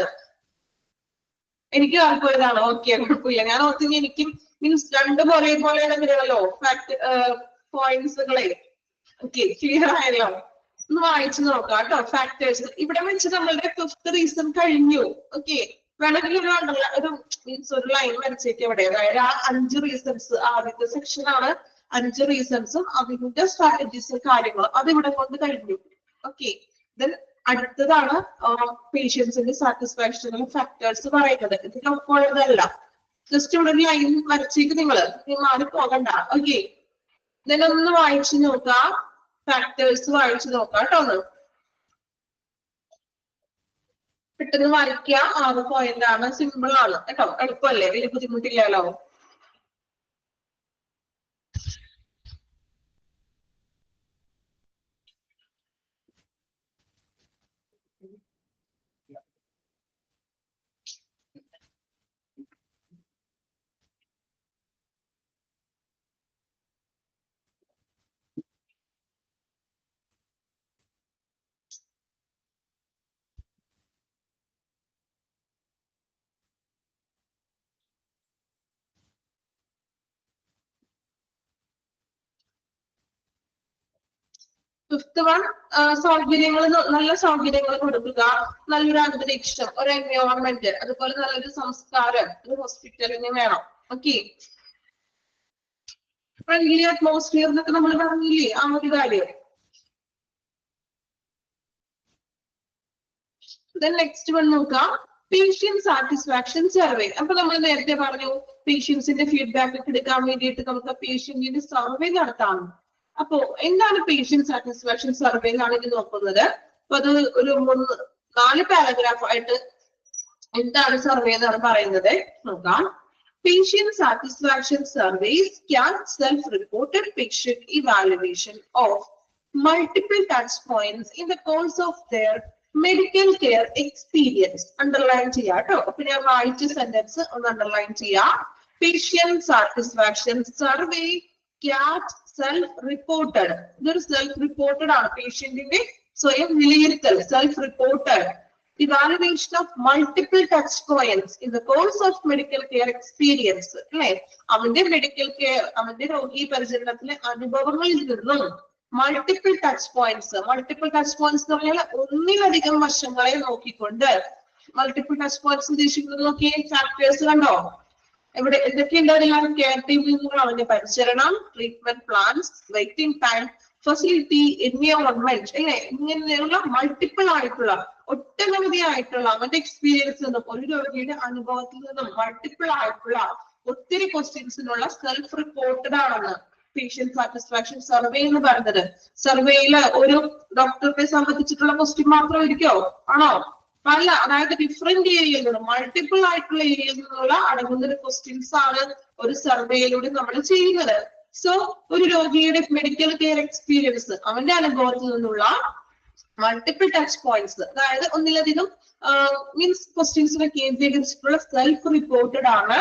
എനിക്ക് മാറിപ്പോയതാണോ? ഓക്കെ, കുഴപ്പമില്ല. ഞാൻ ഓർത്തി എനിക്കും മീൻസ് രണ്ടും ഒരേപോലെ വരുമല്ലോ പോയിന്റ്സുകളെ. ഓക്കെ, ക്ലിയർ ആയല്ലോ? ഒന്ന് വായിച്ചു നോക്കാം കേട്ടോ ഫാക്ടേഴ്സ്. ഇവിടെ വെച്ച് നമ്മളുടെ ഫിഫ്ത് റീസൺ കഴിഞ്ഞു. ഓക്കെ, വേണമെങ്കിൽ ഒരു മീൻസ് ഒരു ലൈൻ വരച്ചേക്ക് അവിടെ. അതായത് ആ 5 റീസൺസ്, ആദ്യത്തെ സെക്ഷൻ ആണ് 5 റീസൺസും അതിന്റെ സ്ട്രാറ്റജീസും കാര്യങ്ങളും അതിവിടെ കൊണ്ട് കഴിഞ്ഞു. ഓക്കെ, ദെൻ അടുത്തതാണ് പേഷ്യൻസിന്റെ സാറ്റിസ്ഫാക്ഷനിലെ ഫാക്ടേഴ്സ് പറയുന്നത്. ഇത് നോക്കുകയല്ല, ജസ്റ്റ് ഇവിടെ ഒരു ലൈൻ വരച്ചേക്ക് നിങ്ങള് മാറി പോകണ്ട. ഓക്കെ, ഇതിനൊന്ന് വായിച്ചു നോക്കാം, ഫാക്ടേഴ്സ് വായിച്ചു നോക്കാം കേട്ടോ. ഒന്ന് പെട്ടെന്ന് വായിക്കുക. 6 പോയിന്റ് ആണ്, സിമ്പിൾ ആണ് കേട്ടോ, എളുപ്പമല്ലേ, വലിയ ബുദ്ധിമുട്ടില്ലല്ലോ. ഫിഫ്ത് വൺ, സൗകര്യങ്ങൾ, നല്ല സൗകര്യങ്ങൾ കൊടുക്കുക, നല്ലൊരു അന്തരീക്ഷം, ഒരു എൻവയോൺമെന്റ്, അതുപോലെ നല്ലൊരു സംസ്കാരം ഒരു ഹോസ്പിറ്റലിന് വേണം. ഓക്കെ, ഫ്രണ്ട്ലി അറ്റ്മോസ്ഫിയർ എന്നൊക്കെ നമ്മൾ പറഞ്ഞില്ലേ, ആ ഒരു കാര്യം. നെക്സ്റ്റ് വൺ നോക്കാം, പേഷ്യന്റ് സാറ്റിസ്ഫാക്ഷൻ സർവേ. അപ്പൊ നമ്മൾ നേരത്തെ പറഞ്ഞു പേഷ്യൻസിന്റെ ഫീഡ്ബാക്ക് എടുക്കാൻ വേണ്ടിയിട്ട് നമുക്ക് പേഷ്യന്റിന്റെ സർവേ നടത്താം. അപ്പോ എന്താണ് പേഷ്യന്റ് സാറ്റിസ്ഫാക്ഷൻ സർവേ എന്നാണ് ഇത് നോക്കുന്നത്. അപ്പൊ അത് ഒരു 4 പാരഗ്രാഫ് ആയിട്ട് എന്താണ് സർവേ എന്നാണ് പറയുന്നത് നോക്കാം. Patient satisfaction surveys can self-reported patient evaluation of multiple touch points in the course of their medical care experience. Underline ചെയ്യാം കേട്ടോ. അപ്പൊ ഞാൻ വായിച്ച സെന്റൻസ് ഒന്ന് അണ്ടർലൈൻ ചെയ്യാം. Patient satisfaction survey can self-reported. ഇതൊരു സെൽഫ് റിപ്പോർട്ടഡ് ആണ്. പേഷ്യന്റിന്റെ സ്വയം വിലയിരുത്തൽ, self reported evaluation of multiple touch points in the course of medical care experience. അല്ലെ, അവന്റെ മെഡിക്കൽ കെയർ, അവന്റെ രോഗി പരിചരണത്തിലെ അനുഭവങ്ങളിൽ നിന്നും multiple touch points. Multiple touch points എന്ന് പറഞ്ഞാൽ ഒന്നിലധികം വശങ്ങളെ നോക്കിക്കൊണ്ട്. മൾട്ടിപ്പിൾ ടച്ച് പോയിന്റ്സ് ഉദ്ദേശിക്കുന്നത് നോക്കിയേ, ഫാക്ടേഴ്സ് കണ്ടോ ഇവിടെ എന്തൊക്കെയുണ്ട്? കെയർ ടീമിൽ അവന്റെ പരിചരണം, treatment plans, waiting time, facility, environment, അല്ലെ, ഇങ്ങനെയുള്ള മൾട്ടിപ്പിൾ ആയിട്ടുള്ള ഒട്ടനവധി ആയിട്ടുള്ള അവന്റെ എക്സ്പീരിയൻസ് നിന്നും ഒരു രോഗിയുടെ അനുഭവത്തിൽ നിന്നും മൾട്ടിപ്പിൾ ആയിട്ടുള്ള ഒത്തിരി ക്വസ്റ്റ്യൻസിനുള്ള സെൽഫ് റിപ്പോർട്ടഡ് ആണെന്ന് പേഷ്യന്റ് സാറ്റിസ്ഫാക്ഷൻ സർവേ എന്ന് പറയുന്നത്. സർവേയില് ഒരു ഡോക്ടറെ സംബന്ധിച്ചിട്ടുള്ള ക്വസ്റ്റ്യൻ മാത്രമായിരിക്കോ? ആണോ? അല്ല, അതായത് ഡിഫറെന്റ് ഏരിയയിൽ നിന്നും മൾട്ടിപ്പിൾ ആയിട്ടുള്ള ഏരിയയിൽ നിന്നുള്ള അടങ്ങുന്ന ഒരു ക്വസ്റ്റ്യൻസ് ആണ് ഒരു സർവേയിലൂടെ നമ്മൾ ചെയ്യുന്നത്. സോ ഒരു രോഗിയുടെ മെഡിക്കൽ കെയർ എക്സ്പീരിയൻസ്, അവന്റെ അനുഭവത്തിൽ നിന്നുള്ള മൾട്ടിപ്പിൾ ടച്ച് പോയിന്റ്സ്, അതായത് ഒന്നിലധികം മീൻസ് ക്വസ്റ്റ്യൻസിനെ കേന്ദ്രീകരിച്ചിട്ടുള്ള സെൽഫ് റിപ്പോർട്ടഡ് ആണ്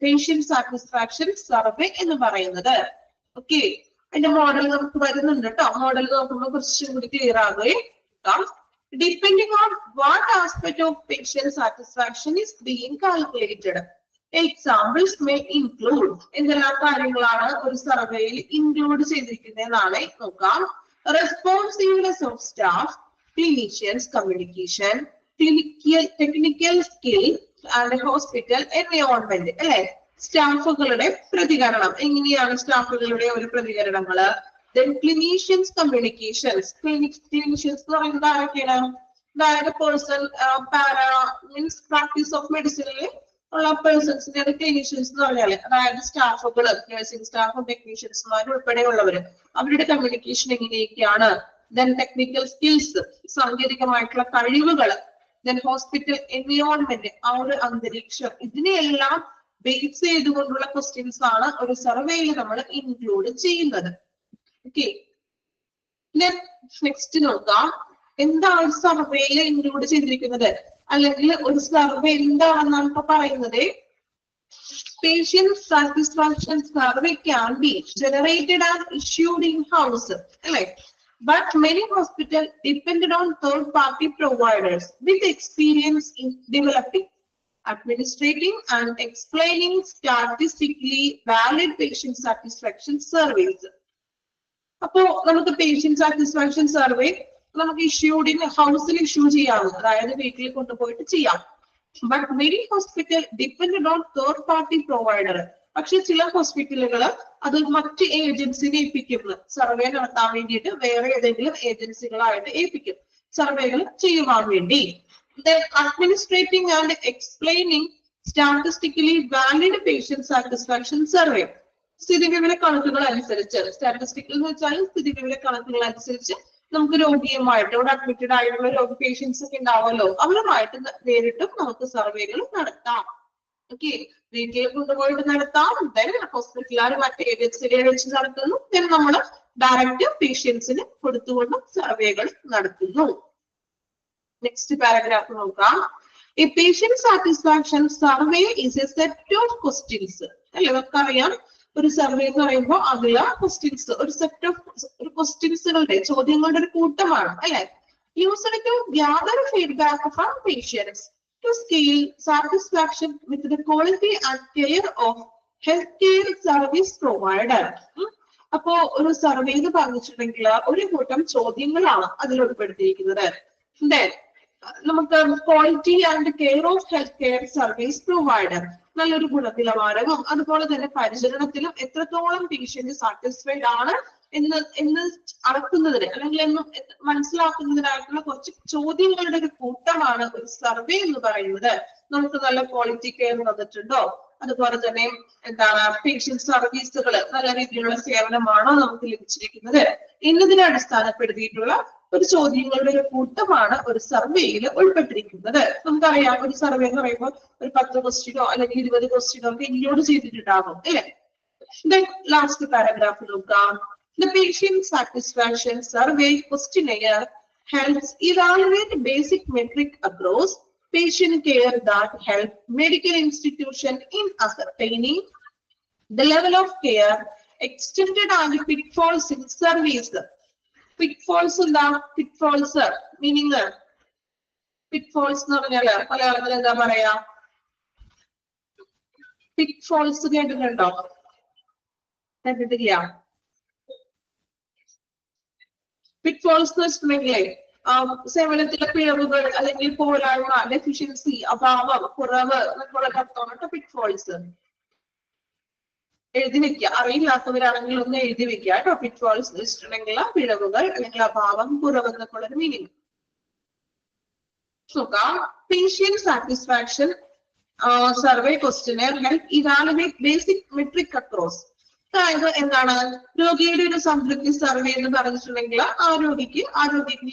പേഷ്യന്റ് സാറ്റിസ്ഫാക്ഷൻ സർവേ എന്ന് പറയുന്നത്. ഓക്കെ, അതിന്റെ മോഡൽ നമുക്ക് വരുന്നുണ്ട് കേട്ടോ. മോഡൽ നോക്കുമ്പോൾ കുറച്ചും കൂടി ക്ലിയർ ആകുകയും. Depending on what aspect of patient satisfaction is being calculated. Examples may include എന്തെല്ലാം കാര്യങ്ങളാണ് ഒരു സർവേയിൽ ഇൻക്ലൂഡ് ചെയ്തിരിക്കുന്നതെന്നാണ് നോക്കാം. Responsiveness of staff, clinicians, communication, technical skill and hospital environment. അല്ലെ, സ്റ്റാഫുകളുടെ പ്രതികരണം, എങ്ങനെയാണ് സ്റ്റാഫുകളുടെ ഒരു പ്രതികരണങ്ങള്. Then clinicians communications. Clinicians എന്ന് പറയുന്നത് ആരൊക്കെയാണ്? അതായത് പേഴ്സൺ, മീൻസ് പ്രാക്ടീസ് ഓഫ് മെഡിസിനിൽ ഉള്ള പേഴ്സൺസിനെ ക്ലിനീഷ്യൻസ് എന്ന് പറഞ്ഞാല്, അതായത് സ്റ്റാഫുകള്, നഴ്സിംഗ് സ്റ്റാഫും ടെക്നീഷ്യൻസ്മാരും ഉൾപ്പെടെയുള്ളവര്, അവരുടെ കമ്മ്യൂണിക്കേഷൻ എങ്ങനെയൊക്കെയാണ്. ദെൻ ടെക്നിക്കൽ സ്കിൽസ്, സാങ്കേതികമായിട്ടുള്ള കഴിവുകൾ. then hospital environment, ആ ഒരു അന്തരീക്ഷം, ഇതിനെയെല്ലാം ബേസ് ചെയ്തുകൊണ്ടുള്ള ക്വസ്റ്റ്യൻസ് ആണ് ഒരു സർവേയിൽ നമ്മൾ ഇൻക്ലൂഡ് ചെയ്യുന്നത്. ഓക്കെ, നെക്സ്റ്റ് നോക്കാം. എന്താണ് സർവേയിൽ ഇൻക്ലൂഡ് ചെയ്തിരിക്കുന്നത്, അല്ലെങ്കിൽ ഒരു സർവേ എന്താണെന്നാണ് ഇപ്പൊ പറയുന്നത്. Patient satisfaction survey can be generated and issued in-house, but many hospitals depended on third-party providers with experience in developing, administrating, and explaining statistically valid patient satisfaction surveys. അപ്പോ നമുക്ക് പേഷ്യന്റ് സാറ്റിസ്ഫാക്ഷൻ സർവേ നമുക്ക് issued in ഹൗസിൽ issue ചെയ്യാം, അതായത് വീട്ടിൽ കൊണ്ടുപോയിട്ട് ചെയ്യാം. But many hospital depend on third party provider. പക്ഷെ ചില ഹോസ്പിറ്റലുകൾ അത് മറ്റ് ഏജൻസിനെ ഏൽപ്പിക്കും, സർവേ നടത്താൻ വേണ്ടിയിട്ട് വേറെ ഏതെങ്കിലും ഏജൻസികളായിട്ട് ഏൽപ്പിക്കും സർവേകൾ ചെയ്യുവാൻ വേണ്ടി. Administrating and explaining statistically valid patient satisfaction survey. സ്ഥിതിവിവര കണക്കുകൾ അനുസരിച്ച്, സ്റ്റാറ്റിസ്റ്റിക്കൽ എന്ന് വെച്ചാൽ സ്ഥിതിവിവര കണക്കുകൾ അനുസരിച്ച് നമുക്ക് രോഗിയുമായിട്ട്, ഇവിടെ അഡ്മിറ്റഡ് ആയിട്ടുള്ള രോഗി പേഷ്യൻസ് ഒക്കെ ഉണ്ടാവുമല്ലോ, അവരുമായിട്ട് നേരിട്ടും നമുക്ക് സർവേകൾ നടത്താം. ഓക്കെ, വീട്ടിൽ കൊണ്ടുപോയിട്ട് നടത്താം, ദെൻ ഹോസ്പിറ്റലുകാർ മറ്റേ ഏജൻസികളെ വെച്ച് നടത്തുന്നു, ദെൻ നമ്മൾ ഡയറക്റ്റ് പേഷ്യൻസിന് കൊടുത്തുകൊണ്ട് സർവേകൾ നടത്തുന്നു. നെക്സ്റ്റ് പാരഗ്രാഫ് നോക്കാം. A patient satisfaction survey is a set of questions. അല്ലെ, നമുക്കറിയാം ഒരു സർവേ എന്ന് പറയുമ്പോൾ അതിലെ ക്വസ്റ്റ്യൻസ്, ഒരു സെറ്റ് ഓഫ് ക്വസ്റ്റ്യൻസുകളുടെ, ചോദ്യങ്ങളുടെ ഒരു കൂട്ടമാണ്, അല്ലെ. Used to gather feedback from patients to scale satisfaction with the quality and care of health care service provider. അപ്പോ ഒരു സർവേ എന്ന് പറഞ്ഞിട്ടുണ്ടെങ്കിൽ ഒരു കൂട്ടം ചോദ്യങ്ങളാണ് അതിൽ ഉൾപ്പെടുത്തിയിരിക്കുന്നത്. നമുക്ക് quality and care of health care service provider, നല്ലൊരു ഗുണനിലവാരവും അതുപോലെ തന്നെ പരിചരണത്തിലും എത്രത്തോളം പേഷ്യന്റ് സാറ്റിസ്ഫൈഡ് ആണ് എന്ന് അളക്കുന്നതിന് അല്ലെങ്കിൽ എന്ന് മനസ്സിലാക്കുന്നതിനായിട്ടുള്ള കുറച്ച് ചോദ്യങ്ങളുടെ ഒരു കൂട്ടമാണ് ഒരു സർവേ എന്ന് പറയുന്നത്. നമുക്ക് നല്ല ക്വാളിറ്റി കെയർ തന്നിട്ടുണ്ടോ, അതുപോലെ തന്നെ എന്താണ് പേഷ്യന്റ് സർവീസുകൾ, നല്ല രീതിയിലുള്ള സേവനമാണോ നമുക്ക് ലഭിച്ചിരിക്കുന്നത് എന്നതിനെ അടിസ്ഥാനപ്പെടുത്തിയിട്ടുള്ള ഒരു ചോദ്യങ്ങളുടെ ഒരു കൂട്ടമാണ് ഒരു സർവേയിൽ ഉൾപ്പെട്ടിരിക്കുന്നത്. നമുക്കറിയാം ഒരു സർവേ എന്ന് പറയുമ്പോൾ ഒരു 10 ക്വസ്റ്റ്യനോ അല്ലെങ്കിൽ 20 ക്വസ്റ്റ്യനോ ഒക്കെ ഇൻക്ലൂഡ് ചെയ്തിട്ടുണ്ടാകും, അല്ലെ. ലാസ്റ്റ് പാരഗ്രാഫ് നോക്കാം. The patient satisfaction survey questionnaire helps evaluate basic metric across patient care that help medical institution in ascertaining the level of care extended and pitfalls in service. Pitfalls എന്താ? Pitfalls meaning pitfalls എന്ന് പറഞ്ഞാൽ മലയാളത്തിൽ എന്താ പറയാ? Pitfalls കേട്ടിട്ടുണ്ടോ? കേട്ടിട്ടില്ല? Pitfalls എന്ന് വെച്ചിട്ടുണ്ടെങ്കിലേ സേവനത്തിലെ പിഴവുകൾ അല്ലെങ്കിൽ പോരായ്മ, ഡെഫിഷ്യൻസി, അഭാവം, കുറവ് എന്നൊക്കെയുള്ള അർത്ഥമാണ് പിറ്റ്ഫോൾസ്. എഴുതി വെക്കുക, അറിയില്ലാത്തവരാണെങ്കിൽ ഒന്ന് എഴുതി വെക്കുക കേട്ടോ. പിറ്റ്ഫോൾസ് എന്ന് വെച്ചിട്ടുണ്ടെങ്കിൽ പിഴവുകൾ അല്ലെങ്കിൽ അഭാവം, കുറവ് എന്നൊക്കെ ഉള്ളൊരു മീനിങ് നോക്കാം. Patient satisfaction survey questionnaire help evaluate basic metric across. അതായത് എന്താണ്, രോഗിയുടെ ഒരു സംതൃപ്തി സർവേ എന്ന് പറഞ്ഞിട്ടുണ്ടെങ്കിൽ ആ രോഗിക്ക്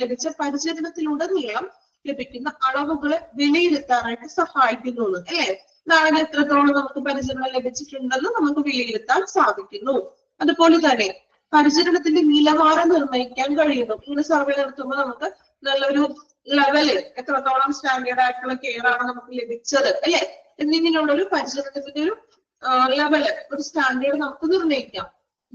ലഭിച്ച പരിചരണത്തിലുടനീളം ലഭിക്കുന്ന അളവുകളെ വിലയിരുത്താനായിട്ട് സഹായിക്കുന്നു, അല്ലെ. അതായത് എത്രത്തോളം നമുക്ക് പരിചരണം ലഭിച്ചിട്ടുണ്ടെന്ന് നമുക്ക് വിലയിരുത്താൻ സാധിക്കുന്നു. അതുപോലെ തന്നെ പരിചരണത്തിന്റെ നിലവാരം നിർണ്ണയിക്കാൻ കഴിയുന്നു. ഇങ്ങനെ സർവേ നടത്തുമ്പോൾ നമുക്ക് നല്ലൊരു ലെവല്, എത്രത്തോളം സ്റ്റാൻഡേർഡ് ആയിട്ടുള്ള കെയർ ആണ് നമുക്ക് ലഭിച്ചത്, അല്ലെ, എന്നിങ്ങനെയുള്ള ഒരു പരിചരണത്തിന്റെ ഒരു ലെവല്, ഒരു സ്റ്റാൻഡേർഡ് നമുക്ക് നിർണ്ണയിക്കാം.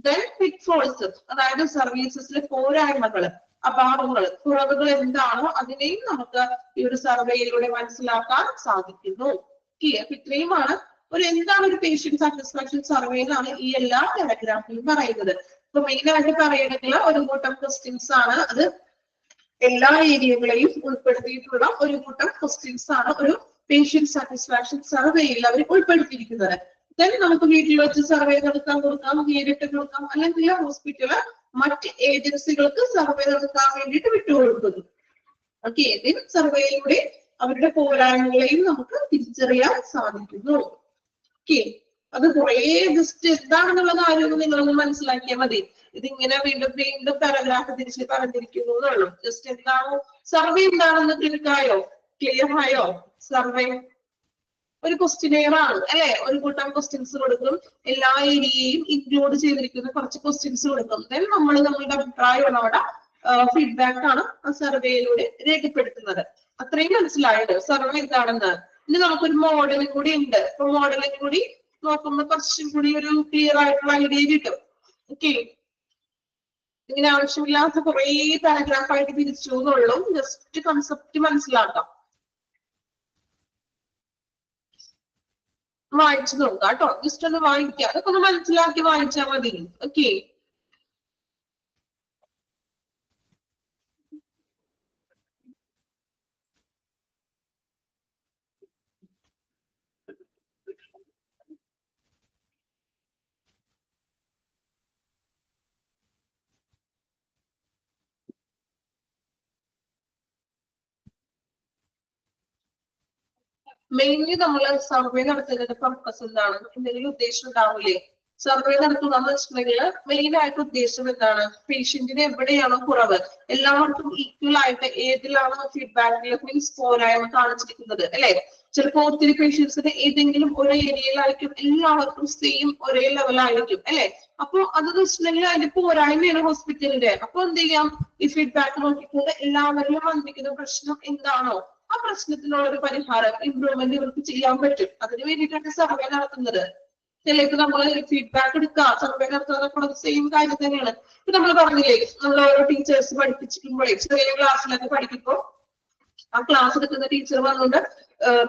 ദെൻ പിറ്റ്ഫോൾസ്, അതായത് സർവീസസിലെ പോരായ്മകള്, അഭാവങ്ങള്, കുറവുകൾ എന്താണോ അതിനെയും നമുക്ക് ഈ ഒരു സർവേയിലൂടെ മനസ്സിലാക്കാൻ സാധിക്കുന്നു. അപ്പൊ ഇത്രയുമാണ് എന്താണ് ഒരു പേഷ്യന്റ് സാറ്റിസ്ഫാക്ഷൻ സർവേ എന്നാണ് ഈ എല്ലാ പാരഗ്രാഫിലും പറയുന്നത്. ഇപ്പൊ മെയിൻ ആയിട്ട് പറയണമെങ്കിൽ ഒരു കൂട്ടം ക്വസ്റ്റ്യൻസ് ആണ്, അത് എല്ലാ ഏരിയകളെയും ഉൾപ്പെടുത്തിയിട്ടുള്ള ഒരു കൂട്ടം ക്വസ്റ്റ്യൻസ് ആണ് ഒരു പേഷ്യന്റ് സാറ്റിസ്ഫാക്ഷൻ സർവേയിൽ അവർ ഉൾപ്പെടുത്തിയിരിക്കുന്നത്. ദെൻ നമുക്ക് വീട്ടിൽ വെച്ച് സർവേ നടത്താൻ കൊടുക്കാം, നേരിട്ട് കൊടുക്കാം, അല്ലെങ്കിൽ ഹോസ്പിറ്റല് മറ്റ് ഏജൻസികൾക്ക് സർവേ നടത്താൻ വേണ്ടിയിട്ട് വിട്ടുകൊടുക്കുന്നു. ഓക്കെ, ദെൻ സർവേയിലൂടെ അവരുടെ പോരായ്മകളെയും നമുക്ക് തിരിച്ചറിയാൻ സാധിക്കുന്നു. ഓക്കെ, അത് കുറെ ജസ്റ്റ് എന്താണെന്നുള്ളത് ആരും നിങ്ങളൊന്ന് മനസ്സിലാക്കിയാൽ മതി. ഇതിങ്ങനെ വീണ്ടും പാരഗ്രാഫ് തിരിച്ച് പറഞ്ഞിരിക്കുന്നു എന്നുള്ളൂ. ജസ്റ്റ് എന്താണോ സർവേ എന്താണെന്ന് ക്ലിക്കായോ? ക്ലിയർ ആയോ? സർവേ ഒരു ക്വസ്റ്റിനെയർ ആണ് അല്ലെ, ഒരു കൂട്ടം ക്വസ്റ്റ്യൻസ് കൊടുക്കും, എല്ലാ ഏരിയയും ഇൻക്ലൂഡ് ചെയ്തിരിക്കുന്ന കുറച്ച് ക്വസ്റ്റ്യൻസ് കൊടുക്കും. ദെൻ നമ്മൾ നമ്മളുടെ അഭിപ്രായമാണ് അവിടെ ഫീഡ്ബാക്ക് ആണ് ആ സർവേയിലൂടെ രേഖപ്പെടുത്തുന്നത്. അത്രയും മനസ്സിലായത് സർവേ എന്താണെന്ന്. ഇനി നമുക്കൊരു മോഡലും കൂടി ഉണ്ട്. അപ്പൊ മോഡലും കൂടി നോക്കുമ്പോൾ കുറച്ചും കൂടി ഒരു ക്ലിയർ ആയിട്ടുള്ള ഐഡിയ കിട്ടും. ഓക്കെ, ഇങ്ങനെ ആവശ്യമില്ലാത്ത കുറെ പാരഗ്രാഫ് ആയിട്ട് തിരിച്ചു എന്നുള്ളൂ, ജസ്റ്റ് കൺസെപ്റ്റ് മനസ്സിലാക്കാം. വായിച്ചു നോക്കാം കേട്ടോ, ജസ്റ്റ് ഒന്ന് വായിക്കാം, അതൊക്കെ ഒന്ന് മനസ്സിലാക്കി വായിച്ചാൽ മതി. ഓക്കെ, മെയിൻലി നമ്മൾ സർവേ നടത്തുന്നതിന്റെ പർപ്പസ് എന്താണ്, എന്തെങ്കിലും ഉദ്ദേശം ഉണ്ടാവില്ലേ? സർവേ നടത്തുക എന്ന് വെച്ചിട്ടുണ്ടെങ്കിൽ മെയിൻ ആയിട്ട് ഉദ്ദേശം എന്താണ്, പേഷ്യന്റിന് എവിടെയാണോ കുറവ്, എല്ലാവർക്കും ഈക്വൽ ആയിട്ട് ഏതിലാണോ ഫീഡ്ബാക്കിൽ മീൻസ് പോരായ്മ കാണിച്ചിരിക്കുന്നത് അല്ലെ. ചിലപ്പോ ഒത്തിരി പേഷ്യൻസിന് ഏതെങ്കിലും ഒരു ഏരിയയിലായിരിക്കും എല്ലാവർക്കും സെയിം ഒരേ ലെവലായിരിക്കും അല്ലെ. അപ്പൊ അതെന്ന് വെച്ചിട്ടുണ്ടെങ്കിൽ അതിന്റെ പോരായ്മയാണ് ഹോസ്പിറ്റലിന്റെ. അപ്പൊ എന്ത് ചെയ്യാം, ഈ ഫീഡ്ബാക്ക് നോക്കിക്കൊണ്ട് എല്ലാവരിലും വന്നിരിക്കുന്ന പ്രശ്നം എന്താണോ ആ പ്രശ്നത്തിനുള്ള ഒരു പരിഹാരം, ഇംപ്രൂവ്മെന്റ് ഇവർക്ക് ചെയ്യാൻ പറ്റും. അതിന് വേണ്ടിയിട്ടാണ് സർവേ നടത്തുന്നത്. ചിലർക്ക് നമ്മൾ ഫീഡ്ബാക്ക് എടുക്കുക, സർവേ നടത്തുന്നതൊക്കെ സെയിം കാര്യം തന്നെയാണ്. ഇപ്പൊ നമ്മൾ പറഞ്ഞില്ലേ, നമ്മൾ ഓരോ ടീച്ചേഴ്സ് പഠിപ്പിച്ചിരിക്കുമ്പോഴേ ചെറിയ ക്ലാസ്സിലൊക്കെ പഠിക്കുമ്പോൾ ആ ക്ലാസ് എടുക്കുന്ന ടീച്ചർ വന്നുകൊണ്ട്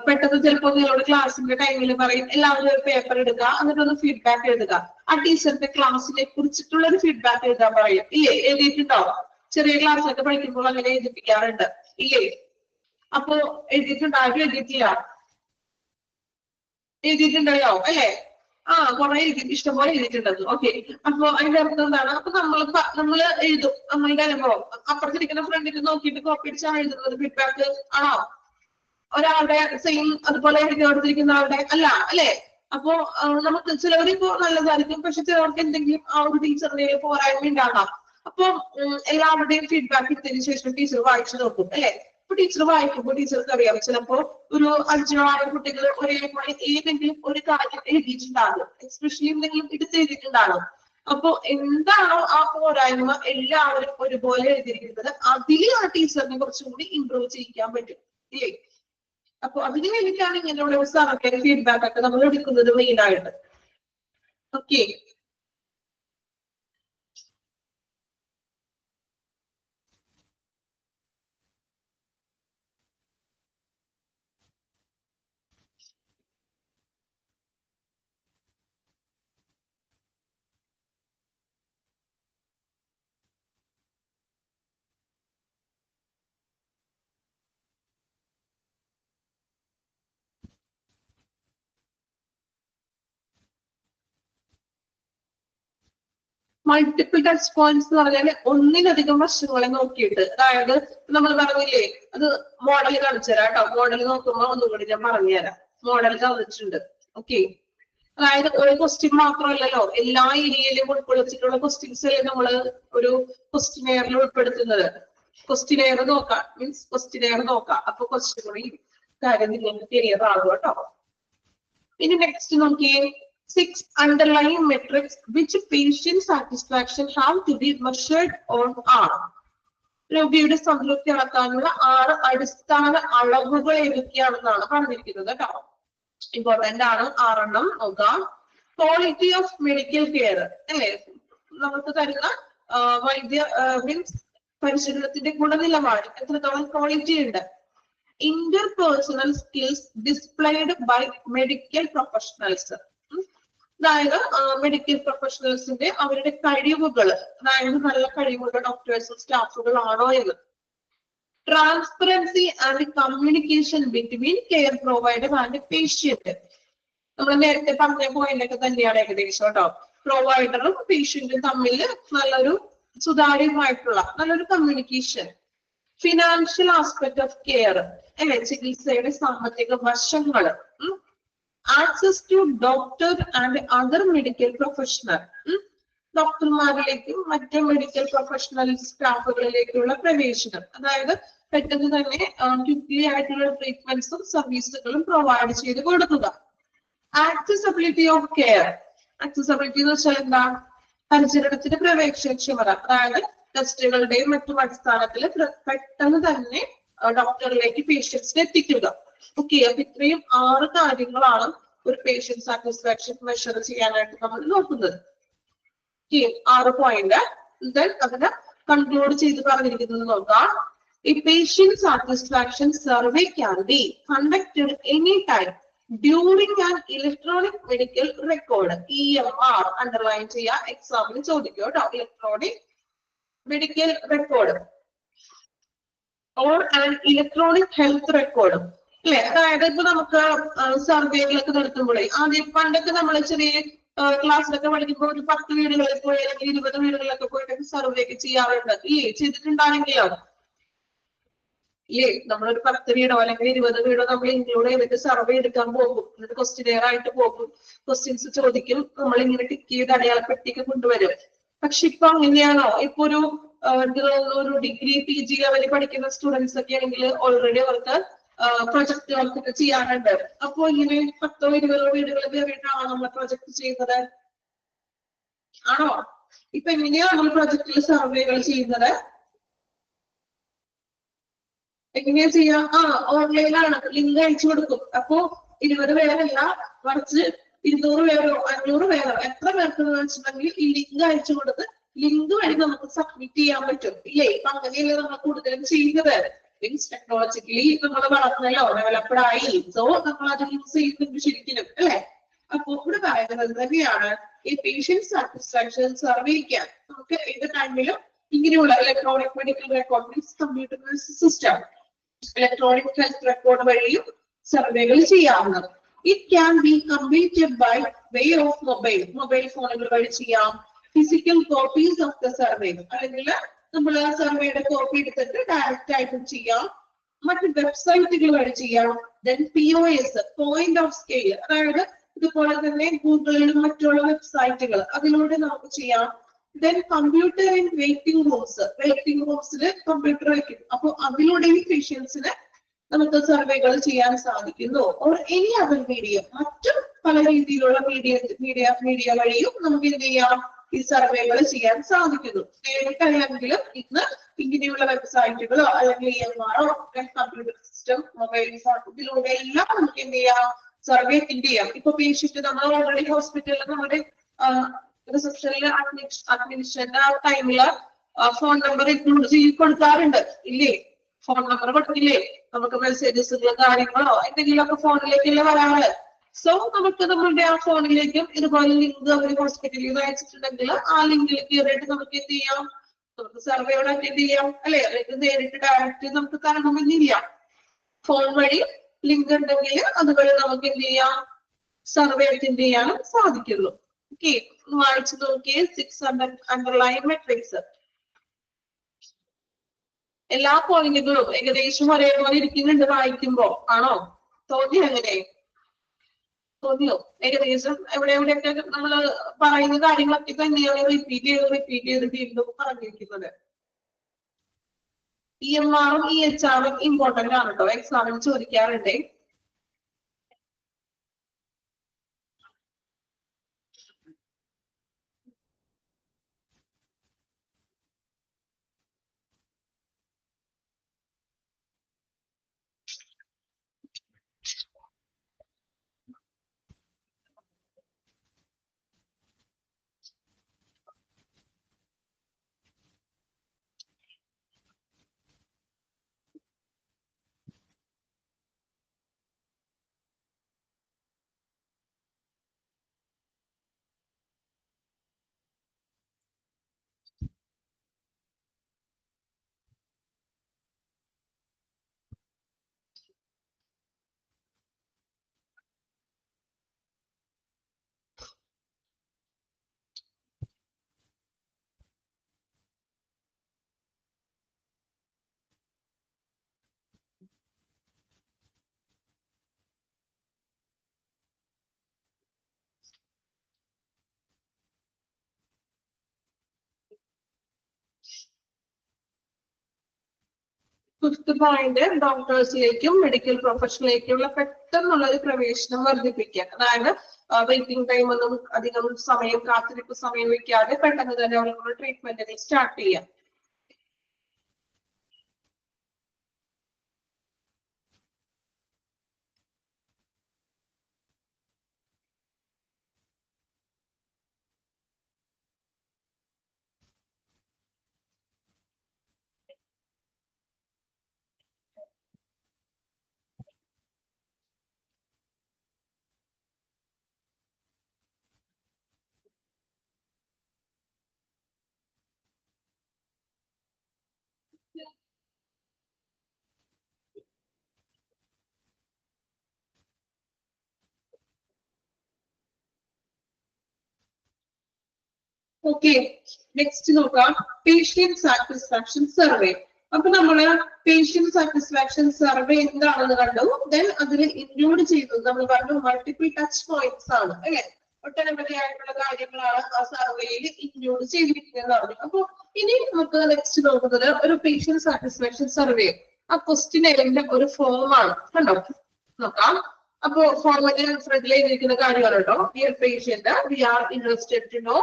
പെട്ടെന്ന് ചിലപ്പോൾ നിങ്ങളോട് ക്ലാസ്സിന്റെ ടൈമിൽ പറയും എല്ലാവരും ഒരു പേപ്പർ എടുക്കുക, എന്നിട്ടൊന്ന് ഫീഡ്ബാക്ക് എഴുതുക. ആ ടീച്ചറിന്റെ ക്ലാസ്സിനെ കുറിച്ചിട്ടുള്ള ഒരു ഫീഡ്ബാക്ക് എഴുതാൻ പറയും. ഇല്ലേ, എഴുതിയിട്ടുണ്ടോ? ചെറിയ ക്ലാസ്സിലൊക്കെ പഠിക്കുമ്പോൾ അങ്ങനെ എഴുതിപ്പിക്കാറുണ്ട് ഇല്ലേ? അപ്പൊ എഴുതിയിട്ടുണ്ടാകും, എഴുതിയിട്ടില്ല, എഴുതിയിട്ടുണ്ടല്ലോ അല്ലെ? കുറെ ഇഷ്ടംപോലെ എഴുതിയിട്ടുണ്ടത്. ഓക്കെ, അപ്പൊ അതിന്റെ അർത്ഥം എന്താണ്? അപ്പൊ നമ്മൾ എഴുതും നമ്മളുടെ അനുഭവം. അപ്പുറത്തിരിക്കുന്ന ഫ്രണ്ടിൽ നോക്കിയിട്ട് കോപ്പി അടിച്ചാണ് എഴുതുന്നത്. ഫീഡ്ബാക്ക് ആണോ ഒരാളുടെ സെയിം അതുപോലെ എഴുതി കൊടുത്തിരിക്കുന്ന ആളുടെ അല്ല അല്ലെ? അപ്പൊ നമുക്ക് ചിലവരിപ്പോ നല്ലതായിരിക്കും, പക്ഷെ ചിലവർക്ക് എന്തെങ്കിലും ആ ഒരു ടീച്ചറിന്റെ പോരായ്മ ഉണ്ടാകാം. അപ്പൊ എല്ലാവരുടെയും ഫീഡ്ബാക്ക് എടുത്തതിന് ശേഷം ടീച്ചർ വായിച്ചു നോക്കും അല്ലെ. ഇപ്പൊ ടീച്ചർ വായിക്കുമ്പോൾ ടീച്ചർക്ക് അറിയാം ചിലപ്പോ ഒരു 5-6 കുട്ടികൾ ഒരേപോലെ ഏതെങ്കിലും ഒരു കാര്യം എഴുതിയിട്ടുണ്ടാകും, എസ്പെഷ്യലി എന്തെങ്കിലും എടുത്തെഴുതിയിട്ടുണ്ടാകും. അപ്പൊ എന്താണോ ആ പോരായ്മ എല്ലാവരും ഒരുപോലെ എഴുതിയിരിക്കുന്നത്, അതിൽ ആ ടീച്ചറിനെ കുറച്ചും കൂടി ഇംപ്രൂവ് ചെയ്യിക്കാൻ പറ്റും ഇല്ലേ? അപ്പൊ അതിന് വേണ്ടിയിട്ടാണ് ഇങ്ങനെയുള്ള സർവേ ഫീഡ്ബാക്ക് ഒക്കെ നമ്മൾ എടുക്കുന്നത് മെയിൻ ആയിട്ട്. ഓക്കെ, മൾട്ടിപ്പിൾ ടച്ച് പോയിന്റ്സ് എന്ന് പറഞ്ഞാൽ ഒന്നിലധികം വശങ്ങളെ നോക്കിയിട്ട്, അതായത് നമ്മൾ പറഞ്ഞില്ലേ അത് മോഡൽ കാണിച്ചു തരാം കേട്ടോ. മോഡൽ നോക്കുമ്പോൾ ഒന്നുകൂടി ഞാൻ പറഞ്ഞുതരാം. മോഡൽ കാണിച്ചിട്ടുണ്ട്. ഓക്കെ, അതായത് ഒരു ക്വസ്റ്റ്യൻ മാത്രമല്ലല്ലോ, എല്ലാ ഏരിയയിലും ഉൾക്കൊള്ളിച്ചിട്ടുള്ള ക്വസ്റ്റ്യൻസ് അല്ലേ നമ്മള് ഒരു ക്വസ്റ്റ്യനെയറിൽ ഉൾപ്പെടുത്തുന്നത്. ക്വസ്റ്റ്യനെയർ നോക്കാം, മീൻസ് ക്വസ്റ്റ്യനെയർ നോക്കാം. അപ്പൊ ക്വസ്റ്റ്യൻ കൂടി കാര്യം നിങ്ങൾക്ക് ക്ലിയർ ആകും കേട്ടോ. ഇനി നെക്സ്റ്റ് നോക്കിയേ, 6 underlying metrics which patient satisfaction have to be measured on are. രോഗിയുടെ സംതൃപ്തി അളക്കാനുള്ള 6 അടിസ്ഥാന അളവുകൾ ഏതൊക്കെയാണെന്നാണ് പറഞ്ഞിരിക്കുന്നത് കേട്ടോ. ഇമ്പോർട്ടന്റ് ആണ്, 6 നോക്കാം. ക്വാളിറ്റി ഓഫ് മെഡിക്കൽ കെയർ അല്ലെ, നമുക്ക് തരുന്ന വൈദ്യ മീൻസ് പരിശീലനത്തിന്റെ ഗുണനിലവാരം എത്രത്തോളം ക്വാളിറ്റി ഉണ്ട്. Interpersonal skills displayed by medical professionals, അതായത് മെഡിക്കൽ പ്രൊഫഷണൽസിന്റെ അവരുടെ കഴിവുകൾ, അതായത് നല്ല കഴിവുള്ള ഡോക്ടേഴ്സും സ്റ്റാഫുകളാണോ എന്ന്. Transparency and communication between care provider and patient, നമ്മൾ നേരത്തെ പറഞ്ഞ പോയിന്റ് ഒക്കെ തന്നെയാണ് ഏകദേശം കേട്ടോ. പ്രൊവൈഡറും പേഷ്യന്റും തമ്മിൽ നല്ലൊരു സുതാര്യമായിട്ടുള്ള നല്ലൊരു communication. Financial aspect of care അല്ലെ, ചികിത്സയുടെ സാമ്പത്തിക വശങ്ങൾ. Access to doctor and other medical professional, ഡോക്ടർമാരിലേക്കും മറ്റ് മെഡിക്കൽ പ്രൊഫഷണൽ സ്റ്റാഫുകളിലേക്കുള്ള പ്രവേശനം. അതായത് പെട്ടെന്ന് തന്നെ ക്വിക്ലി ആയിട്ടുള്ള ട്രീറ്റ്മെന്റ്സും സർവീസുകളും പ്രൊവൈഡ് ചെയ്ത് കൊടുക്കുക. Accessibility of care. ആക്സസിബിലിറ്റി എന്ന് വെച്ചാൽ എന്താ? പരിചരണത്തിന് പ്രവേശനക്ഷമത. അതായത് ടെസ്റ്റുകളുടെയും മറ്റും അടിസ്ഥാനത്തിൽ പെട്ടെന്ന് തന്നെ ഡോക്ടറിലേക്ക് പേഷ്യൻസിനെ എത്തിക്കുക. ഓക്കെ, അപ്പൊ ഇത്രയും 6 കാര്യങ്ങളാണ് ഒരു പേഷ്യന്റ് സാറ്റിസ്ഫാക്ഷൻ മെഷർ ചെയ്യാനായിട്ട് നമ്മൾ നോക്കുന്നത്. 6 പോയിന്റ്. അതിന് കൺക്ലൂഡ് ചെയ്ത് പറഞ്ഞിരിക്കുന്നത് നോക്കാം. A patient satisfaction survey can be conducted anytime during an electronic medical record. EMR underline ചെയ്യാ, എക്സാമിന് ചോദിക്കും കേട്ടോ. Electronic medical record or an electronic health record. അല്ലെ? അതായത് ഇപ്പൊ നമുക്ക് സർവേകളൊക്കെ നടത്തുമ്പോഴേ ആദ്യം പണ്ടൊക്കെ നമ്മൾ ചെറിയ ക്ലാസ്സിലൊക്കെ പഠിക്കുമ്പോൾ ഒരു 10 വീടുകളിൽ പോയി അല്ലെങ്കിൽ 20 വീടുകളിലൊക്കെ പോയിട്ട് സർവേ ഒക്കെ ചെയ്യാറുണ്ട്. ഇല്ലേ? ചെയ്തിട്ടുണ്ടാണെങ്കിലോ? ഇല്ലേ? നമ്മളൊരു 10 വീടോ അല്ലെങ്കിൽ 20 വീടോ നമ്മൾ ഇൻക്ലൂഡ് ചെയ്തിട്ട് സർവേ എടുക്കാൻ പോകും. എന്നിട്ട് ക്വസ്റ്റ്യനെയർ ആയിട്ട് പോകും. ക്വസ്റ്റ്യൻസ് ചോദിക്കും. നമ്മൾ ഇങ്ങനെ ടിക്ക് ചെയ്ത് അടയാളപ്പെട്ടിക്ക് കൊണ്ടുവരും. പക്ഷെ ഇപ്പൊ അങ്ങനെയാണോ? ഇപ്പൊ ഒരു ഡിഗ്രി PG ലെവലിൽ പഠിക്കുന്ന സ്റ്റുഡൻസ് ഒക്കെ ആണെങ്കിൽ ഓൾറെഡി അവർക്ക് പ്രൊജക്ട് വർക്കൊക്കെ ചെയ്യാറുണ്ട്. അപ്പൊ ഇങ്ങനെ 10 20 വീടുകൾ കയറിയിട്ടാണോ നമ്മൾ പ്രൊജക്ട് ചെയ്യുന്നത്? ആണോ? ഇപ്പൊ എങ്ങനെയാ നമ്മൾ പ്രൊജക്റ്റിൽ സർവേകൾ ചെയ്യുന്നത്? എങ്ങനെയാ ചെയ്യാം? ഓൺലൈനാണ്. ലിങ്ക് അയച്ചു കൊടുക്കും. അപ്പൊ 20 പേരല്ല, മറിച്ച് 200 പേരോ 500 പേരോ എത്ര പേർക്ക് വെച്ചിട്ടുണ്ടെങ്കിൽ ഈ ലിങ്ക് അയച്ചു കൊടുത്ത് ലിങ്ക് വഴി നമുക്ക് സബ്മിറ്റ് ചെയ്യാൻ പറ്റും. ഇല്ലേ? ഇപ്പൊ അങ്ങനെയല്ലേ നമ്മൾ കൂടുതലും ചെയ്യുന്നത്. മീൻസ് ടെക്നോളജിക്കലി നമ്മൾ വളർന്നല്ലോ, ഡെവലപ്ഡ് ആയി. സോ നമ്മൾ അത് യൂസ് ചെയ്യുന്നുണ്ട് ശരിക്കും, അല്ലെ? അപ്പൊ ഇവിടെ പറയുന്നത് തന്നെയാണ് ഈ പേഷ്യന്റ് സാറ്റിസ്ഫാക്ഷൻ സർവേ ചെയ്യാൻ നമുക്ക് ഏത് ടൈമിലും ഇങ്ങനെയുള്ള electronic medical record means computer system electronic health record വഴിയും സർവേകൾ ചെയ്യാവുന്നത്. It can be completed by way of mobile ഫോണുകൾ വഴി ചെയ്യാം. Physical copies of the survey, അല്ലെങ്കിൽ നമ്മൾ ആ സർവേയുടെ കോപ്പി എടുത്തിട്ട് ഡയറക്റ്റ് ആയിട്ടും ചെയ്യാം. മറ്റ് വെബ്സൈറ്റുകൾ വഴി ചെയ്യാം. Then POS point of scale, അതായത് ഇതുപോലെ തന്നെ ഗൂഗിളിലും മറ്റുള്ള വെബ്സൈറ്റുകൾ, അതിലൂടെ നമുക്ക് ചെയ്യാം. ദെൻ കമ്പ്യൂട്ടർ ഇൻ വെയിറ്റിംഗ് റൂംസിൽ കമ്പ്യൂട്ടർ വയ്ക്കും. അപ്പൊ അതിലൂടെയും പേഷ്യൻസിന് നമുക്ക് സർവേകൾ ചെയ്യാൻ സാധിക്കുന്നു. ഓർ എനി അതർ മീഡിയ, മറ്റും പല രീതിയിലുള്ള മീഡിയ വഴിയും നമുക്ക് എന്ത് ചെയ്യാം? ഈ സർവേകൾ ചെയ്യാൻ സാധിക്കുന്നു. നേരിട്ടല്ലെങ്കിലും ഇന്ന് ഇങ്ങനെയുള്ള വെബ്സൈറ്റുകളോ അല്ലെങ്കിൽ EMR computer system mobile phone ഇതിലൂടെ എല്ലാം നമുക്ക് എന്ത് ചെയ്യാം? സർവേ ചെയ്യാം. ഇപ്പൊ പേഷ്യന്റ് നമ്മൾ ഓൾറെഡി ഹോസ്പിറ്റലിൽ നമ്മുടെ റിസപ്ഷനിൽ അഡ്മിനിസ്ട്രേഷന്റെ ആ ടൈമില് ഫോൺ നമ്പർ ഇൻക്ലൂഡ് ചെയ്ത് കൊടുക്കാറുണ്ട്. ഇല്ലേ? ഫോൺ നമ്പർ കൊടുക്കില്ലേ? നമുക്ക് മെസ്സേജസുകളോ കാര്യങ്ങളോ എന്തെങ്കിലുമൊക്കെ ഫോണിലേക്കല്ലേ വരാറ്. സോ നമുക്ക് നമ്മളുടെ ആ ഫോണിലേക്കും ഇതുപോലെ ലിങ്ക് അവർ ഹോസ്പിറ്റലിൽ നിന്ന് അയച്ചിട്ടുണ്ടെങ്കിൽ ആ ലിങ്കിൽ കയറിയിട്ട് നമുക്ക് എന്ത് ചെയ്യാം? നമുക്ക് സർവേയോട് അറ്റൻഡ് ചെയ്യാം, അല്ലെ? അല്ലെങ്കിൽ നേരിട്ട് ഡയറക്റ്റ് നമുക്ക് കാണണമെന്നില്ല. ഫോൺ വഴി ലിങ്ക് ഉണ്ടെങ്കിൽ അതുവഴി നമുക്ക് എന്ത് ചെയ്യാം? സർവേ അറ്റൻഡ് ചെയ്യാനും സാധിക്കുന്നു. ഓക്കെ, വായിച്ചു നോക്കിയേ. 6 അണ്ടർലൈൻ മെട്രിക്സ്. എല്ലാ പോയിന്റുകളും ഏകദേശം ഒരേപോലെ ഇരിക്കുന്നുണ്ട് വായിക്കുമ്പോ. ആണോ? തോന്നി? അങ്ങനെ തോന്നിയോ? ഏകദേശം എവിടെയൊക്കെ നമ്മൾ പറയുന്ന കാര്യങ്ങളൊക്കെ തന്നെയാണ് റിപ്പീറ്റ് ചെയ്ത് വീണ്ടും പറഞ്ഞിരിക്കുന്നത്. EMR-ഉം EHR-ഉം ഇമ്പോർട്ടന്റ് ആണ് കേട്ടോ, എക്സാമിന് ചോദിക്കാറുണ്ട്. ഫിഫ്ത്ത് പോയിന്റ് ഡോക്ടേഴ്സിലേക്കും മെഡിക്കൽ പ്രൊഫഷനിലേക്കുള്ള പെട്ടെന്നുള്ള ഒരു പ്രവേശനം വർദ്ധിപ്പിക്കുക. അതായത് വെയിറ്റിംഗ് ടൈം ഒന്നും അധികം സമയം കാത്തിരിപ്പ് സമയം വെക്കാതെ പെട്ടെന്ന് തന്നെ അവർക്ക് ട്രീറ്റ്മെന്റുകൾ സ്റ്റാർട്ട് ചെയ്യാം. ഓക്കെ, നെക്സ്റ്റ് നോക്കാം പേഷ്യന്റ് സാറ്റിസ്ഫാക്ഷൻ സർവേ. അപ്പൊ നമ്മള് പേഷ്യന്റ് സാറ്റിസ്ഫാക്ഷൻ സർവേ എന്താണെന്ന് കണ്ടു. ദെൻ അതിൽ ഇൻക്ലൂഡ് ചെയ്തത് നമ്മൾ പറഞ്ഞു മൾട്ടിപ്പിൾ ടച്ച് പോയിന്റ്സ് ആണ് അല്ലെ, ഒട്ടനവധി ആയിട്ടുള്ള കാര്യങ്ങളാണ് ആ സർവേയിൽ ഇൻക്ലൂഡ് ചെയ്തിരിക്കുന്നതാണ്. അപ്പൊ ഇനി നമുക്ക് നെക്സ്റ്റ് നോക്കുന്നത് ഒരു പേഷ്യന്റ് സാറ്റിസ്ഫാക്ഷൻ സർവേ. ആ ക്വസ്റ്റ്യൻ ഒരു ഫോം ആണ്, കണ്ടോ നോക്കാം. അപ്പോ ഫോമിന്റെ ഫ്രണ്ടിൽ എഴുതിയിരിക്കുന്ന കാര്യമാണ് കേട്ടോ. Dear patient, we are interested to know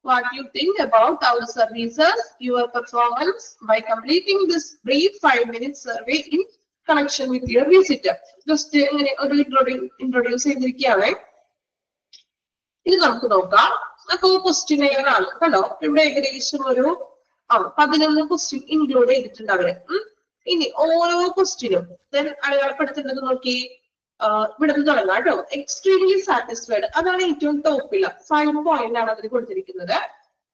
what you think about our services, your performance by completing this brief 5-minute survey in connection with your visitor. Just introduce ചെയ്തിരിക്കുകയാണ്. ഇത് നമുക്ക് നോക്കാം. അപ്പൊ ക്വസ്റ്റ്യനെയർ ആണ് കണ്ടോ. ഇവിടെ ഏകദേശം ഒരു 11 ക്വസ്റ്റ്യൻ ഇൻക്ലൂഡ് ചെയ്തിട്ടുണ്ട് അവര്. ഇനി ഓരോ ക്വസ്റ്റ്യനും ദെൻ അടയാളപ്പെടുത്തേണ്ടത് നോക്കി. ഇവിടെ നിന്ന് തുടങ്ങാം കേട്ടോ. എക്സ്ട്രീംലി സാറ്റിസ്ഫൈഡ് അതാണ് ഏറ്റവും ടോപ്പില്. 5 പോയിന്റ് ആണ് അതിൽ കൊടുത്തിരിക്കുന്നത്.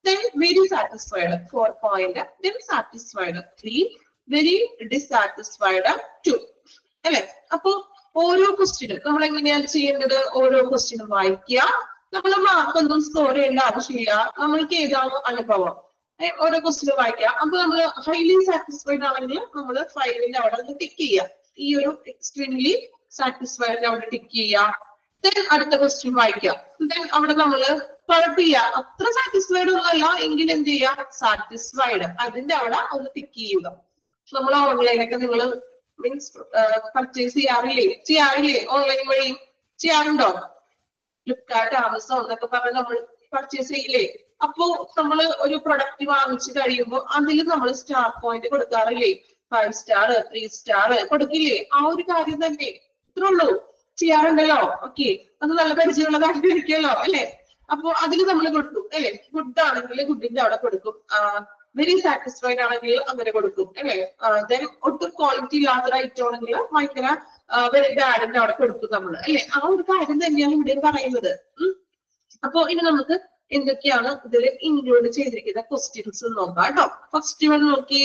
Then very satisfied 4 point. Then satisfied 3. Very dissatisfied 2. അല്ലെ, അപ്പൊ ഓരോ ക്വസ്റ്റ്യനും നമ്മൾ എങ്ങനെയാണ് ചെയ്യേണ്ടത്? ഓരോ ക്വസ്റ്റ്യനും വായിക്കുക. നമ്മൾ മാർക്കൊന്നും സ്കോർ ചെയ്യേണ്ട ആവശ്യമില്ല. നമ്മൾക്ക് ഏതാണോ അനുഭവം ഓരോ ക്വസ്റ്റ്യനും വായിക്കുക. അപ്പൊ നമ്മൾ ഹൈലി സാറ്റിസ്ഫൈഡ് ആണെങ്കിൽ നമ്മൾ 5ന്റെ അവിടെ ടിക്ക് ചെയ്യുക. ഈ ഒരു എക്സ്ട്രീംലി സാറ്റിസ്ഫൈഡ് അവിടെ ടിക്ക് ചെയ്യുക. ദെൻ അടുത്ത ക്വസ്റ്റ്യൻ വായിക്കുക. ദെൻ അവിടെ നമ്മള് കുഴപ്പമില്ല, അത്ര സാറ്റിസ്ഫൈഡ് ഒന്നുമല്ല എങ്കിൽ എന്ത് ചെയ്യുക? സാറ്റിസ്ഫൈഡ് അതിന്റെ അവിടെ ഒന്ന് ടിക്ക് ചെയ്യുക. നമ്മൾ ഓൺലൈനൊക്കെ നിങ്ങൾ മീൻസ് പർച്ചേസ് ചെയ്യാറില്ലേ? ഓൺലൈൻ വഴി ചെയ്യാറുണ്ടോ? ഫ്ലിപ്കാർട്ട്, ആമസോൺ എന്നൊക്കെ പറഞ്ഞ് നമ്മൾ പർച്ചേസ് ചെയ്യില്ലേ? അപ്പോ നമ്മൾ ഒരു പ്രൊഡക്റ്റ് വാങ്ങിച്ചു കഴിയുമ്പോൾ അതിൽ നമ്മൾ സ്റ്റാർ പോയിന്റ് കൊടുക്കാറില്ലേ? 5 സ്റ്റാർ 3 സ്റ്റാർ കൊടുക്കില്ലേ? ആ ഒരു കാര്യം തന്നെ ഇത്രേ ഉള്ളൂ. ചെയ്യാറുണ്ടല്ലോ. ഓക്കെ, അത് നല്ല പരിചയമുള്ള കാര്യമായിരിക്കുമല്ലോ അല്ലെ. അപ്പൊ അതിൽ നമ്മൾ കൊടുക്കും അല്ലെ. ഗുഡ് ആണെങ്കിൽ ഗുഡിന്റെ അവിടെ കൊടുക്കും. വെരി സാറ്റിസ്ഫൈഡ് ആണെങ്കിൽ അങ്ങനെ കൊടുക്കും അല്ലെ. ദെൻ ഒട്ടും ക്വാളിറ്റി ഇല്ലാത്ത ഐറ്റം ആണെങ്കിൽ ഭയങ്കര വെരി ബാഡിന്റെ അവിടെ കൊടുക്കും നമ്മൾ അല്ലെ. ആ ഒരു കാര്യം തന്നെയാണ് ഇവിടെ പറയുന്നത്. അപ്പൊ ഇനി നമുക്ക് എന്തൊക്കെയാണ് ഇതിൽ ഇൻക്ലൂഡ് ചെയ്തിരിക്കുന്ന ക്വസ്റ്റ്യൻസ് നോക്കാം കേട്ടോ. ഫസ്റ്റ് വൺ നോക്കി.